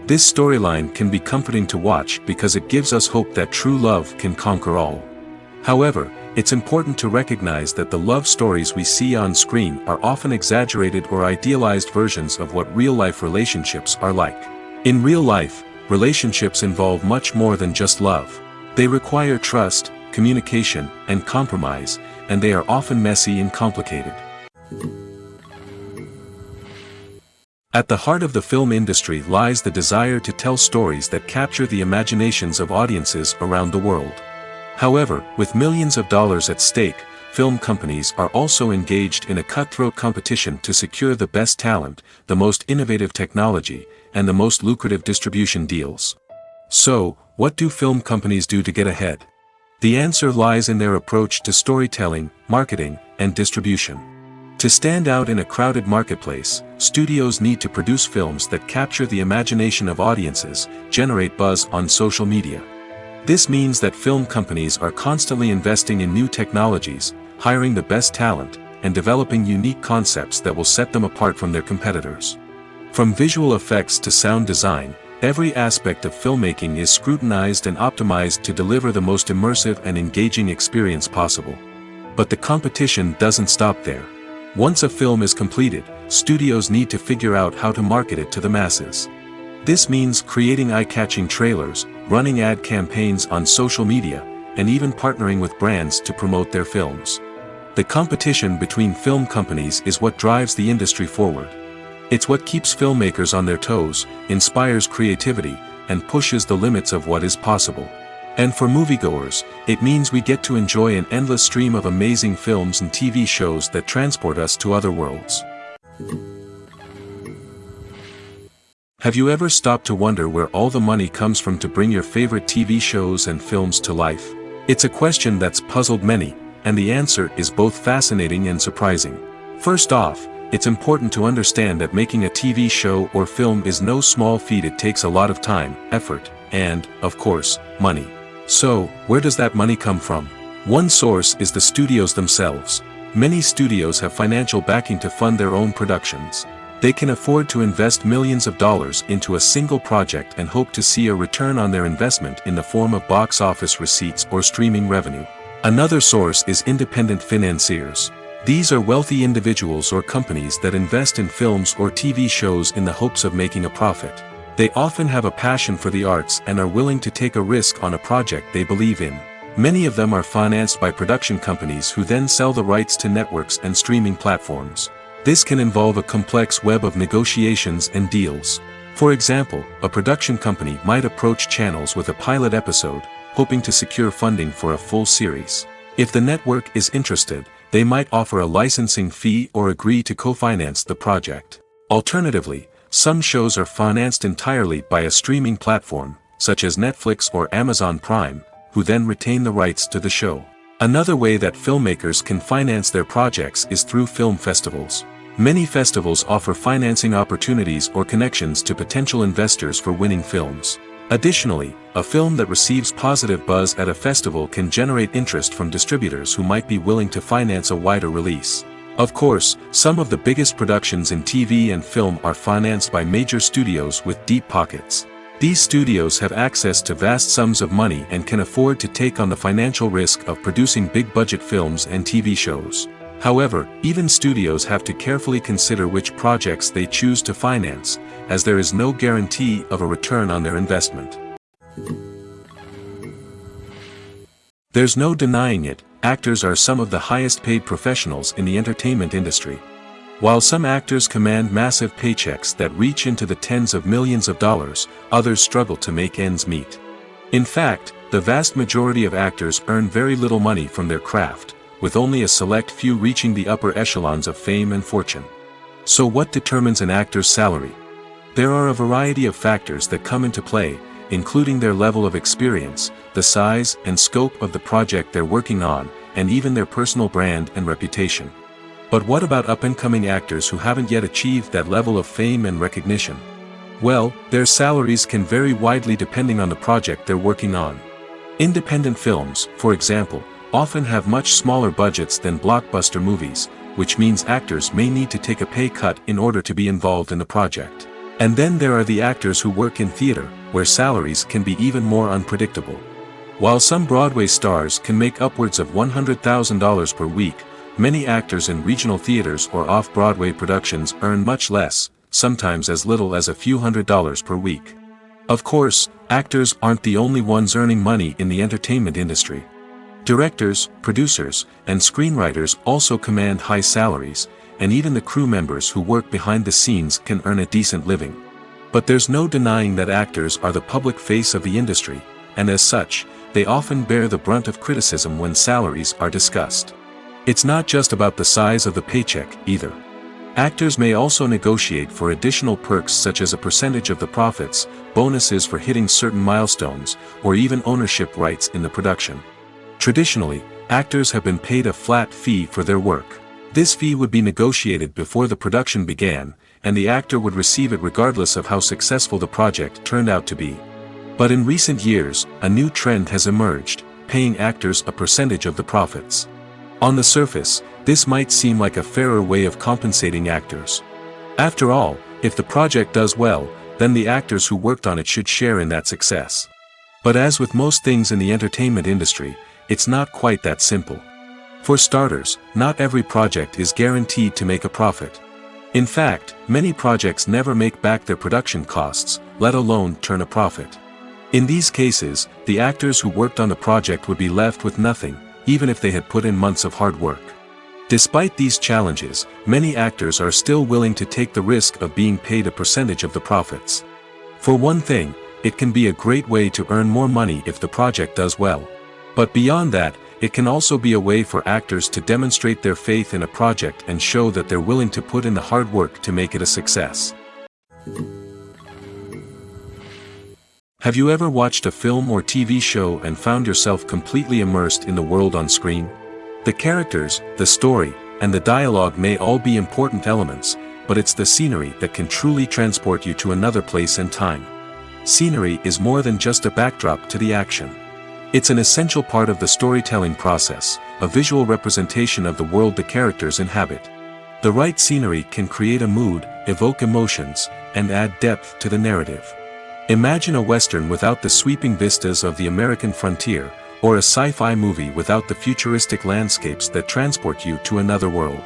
This storyline can be comforting to watch because it gives us hope that true love can conquer all. However, it's important to recognize that the love stories we see on screen are often exaggerated or idealized versions of what real-life relationships are like. In real life, relationships involve much more than just love. They require trust, communication, and compromise, and they are often messy and complicated. At the heart of the film industry lies the desire to tell stories that capture the imaginations of audiences around the world. However, with millions of dollars at stake, film companies are also engaged in a cutthroat competition to secure the best talent, the most innovative technology, and the most lucrative distribution deals. So, what do film companies do to get ahead? The answer lies in their approach to storytelling, marketing, and distribution. To stand out in a crowded marketplace, studios need to produce films that capture the imagination of audiences, generate buzz on social media. This means that film companies are constantly investing in new technologies, hiring the best talent, and developing unique concepts that will set them apart from their competitors. From visual effects to sound design, every aspect of filmmaking is scrutinized and optimized to deliver the most immersive and engaging experience possible. But the competition doesn't stop there. Once a film is completed, studios need to figure out how to market it to the masses. This means creating eye-catching trailers, running ad campaigns on social media, and even partnering with brands to promote their films. The competition between film companies is what drives the industry forward. It's what keeps filmmakers on their toes, inspires creativity, and pushes the limits of what is possible. And for moviegoers, it means we get to enjoy an endless stream of amazing films and TV shows that transport us to other worlds. Have you ever stopped to wonder where all the money comes from to bring your favorite TV shows and films to life? It's a question that's puzzled many, and the answer is both fascinating and surprising. First off, it's important to understand that making a TV show or film is no small feat. It takes a lot of time, effort, and, of course, money. So, where does that money come from? One source is the studios themselves. Many studios have financial backing to fund their own productions. They can afford to invest millions of dollars into a single project and hope to see a return on their investment in the form of box office receipts or streaming revenue. Another source is independent financiers. These are wealthy individuals or companies that invest in films or TV shows in the hopes of making a profit. They often have a passion for the arts and are willing to take a risk on a project they believe in. Many of them are financed by production companies who then sell the rights to networks and streaming platforms. This can involve a complex web of negotiations and deals. For example, a production company might approach channels with a pilot episode, hoping to secure funding for a full series. If the network is interested, they might offer a licensing fee or agree to co-finance the project. Alternatively, some shows are financed entirely by a streaming platform, such as Netflix or Amazon Prime, who then retain the rights to the show. Another way that filmmakers can finance their projects is through film festivals. Many festivals offer financing opportunities or connections to potential investors for winning films. Additionally, a film that receives positive buzz at a festival can generate interest from distributors who might be willing to finance a wider release. Of course, some of the biggest productions in TV and film are financed by major studios with deep pockets. These studios have access to vast sums of money and can afford to take on the financial risk of producing big-budget films and TV shows. However, even studios have to carefully consider which projects they choose to finance, as there is no guarantee of a return on their investment. There's no denying it, actors are some of the highest-paid professionals in the entertainment industry. While some actors command massive paychecks that reach into the tens of millions of dollars, others struggle to make ends meet. In fact, the vast majority of actors earn very little money from their craft, with only a select few reaching the upper echelons of fame and fortune. So what determines an actor's salary? There are a variety of factors that come into play, including their level of experience, the size and scope of the project they're working on, and even their personal brand and reputation. But what about up-and-coming actors who haven't yet achieved that level of fame and recognition? Well, their salaries can vary widely depending on the project they're working on. Independent films, for example, often have much smaller budgets than blockbuster movies, which means actors may need to take a pay cut in order to be involved in the project. And then there are the actors who work in theater, where salaries can be even more unpredictable. While some Broadway stars can make upwards of $100,000 per week, many actors in regional theaters or off-Broadway productions earn much less, sometimes as little as a few $100s per week. Of course, actors aren't the only ones earning money in the entertainment industry. Directors, producers, and screenwriters also command high salaries, and even the crew members who work behind the scenes can earn a decent living. But there's no denying that actors are the public face of the industry, and as such, they often bear the brunt of criticism when salaries are discussed. It's not just about the size of the paycheck, either. Actors may also negotiate for additional perks such as a percentage of the profits, bonuses for hitting certain milestones, or even ownership rights in the production. Traditionally, actors have been paid a flat fee for their work. This fee would be negotiated before the production began, and the actor would receive it regardless of how successful the project turned out to be. But in recent years, a new trend has emerged, paying actors a percentage of the profits. On the surface, this might seem like a fairer way of compensating actors. After all, if the project does well, then the actors who worked on it should share in that success. But as with most things in the entertainment industry, it's not quite that simple. For starters, not every project is guaranteed to make a profit. In fact, many projects never make back their production costs, let alone turn a profit. In these cases, the actors who worked on the project would be left with nothing, even if they had put in months of hard work. Despite these challenges, many actors are still willing to take the risk of being paid a percentage of the profits. For one thing, it can be a great way to earn more money if the project does well. But beyond that, it can also be a way for actors to demonstrate their faith in a project and show that they're willing to put in the hard work to make it a success. Have you ever watched a film or TV show and found yourself completely immersed in the world on screen? The characters, the story, and the dialogue may all be important elements, but it's the scenery that can truly transport you to another place and time. Scenery is more than just a backdrop to the action. It's an essential part of the storytelling process, a visual representation of the world the characters inhabit. The right scenery can create a mood, evoke emotions, and add depth to the narrative. Imagine a Western without the sweeping vistas of the American frontier, or a sci-fi movie without the futuristic landscapes that transport you to another world.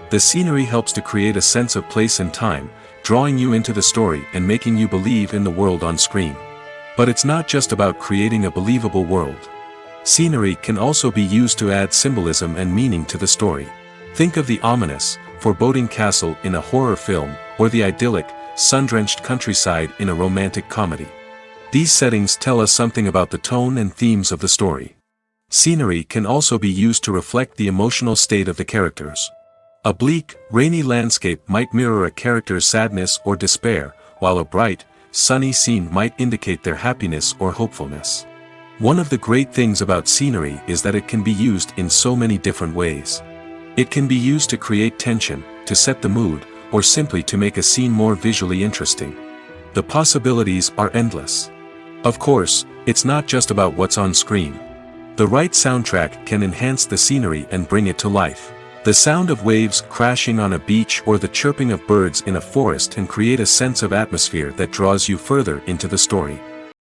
The scenery helps to create a sense of place and time, drawing you into the story and making you believe in the world on screen. But it's not just about creating a believable world. Scenery can also be used to add symbolism and meaning to the story. Think of the ominous, foreboding castle in a horror film, or the idyllic, sun-drenched countryside in a romantic comedy. These settings tell us something about the tone and themes of the story. Scenery can also be used to reflect the emotional state of the characters. A bleak, rainy landscape might mirror a character's sadness or despair, while a bright, sunny scene might indicate their happiness or hopefulness. One of the great things about scenery is that it can be used in so many different ways. It can be used to create tension, to set the mood, or simply to make a scene more visually interesting. The possibilities are endless. Of course, it's not just about what's on screen. The right soundtrack can enhance the scenery and bring it to life. The sound of waves crashing on a beach or the chirping of birds in a forest can create a sense of atmosphere that draws you further into the story.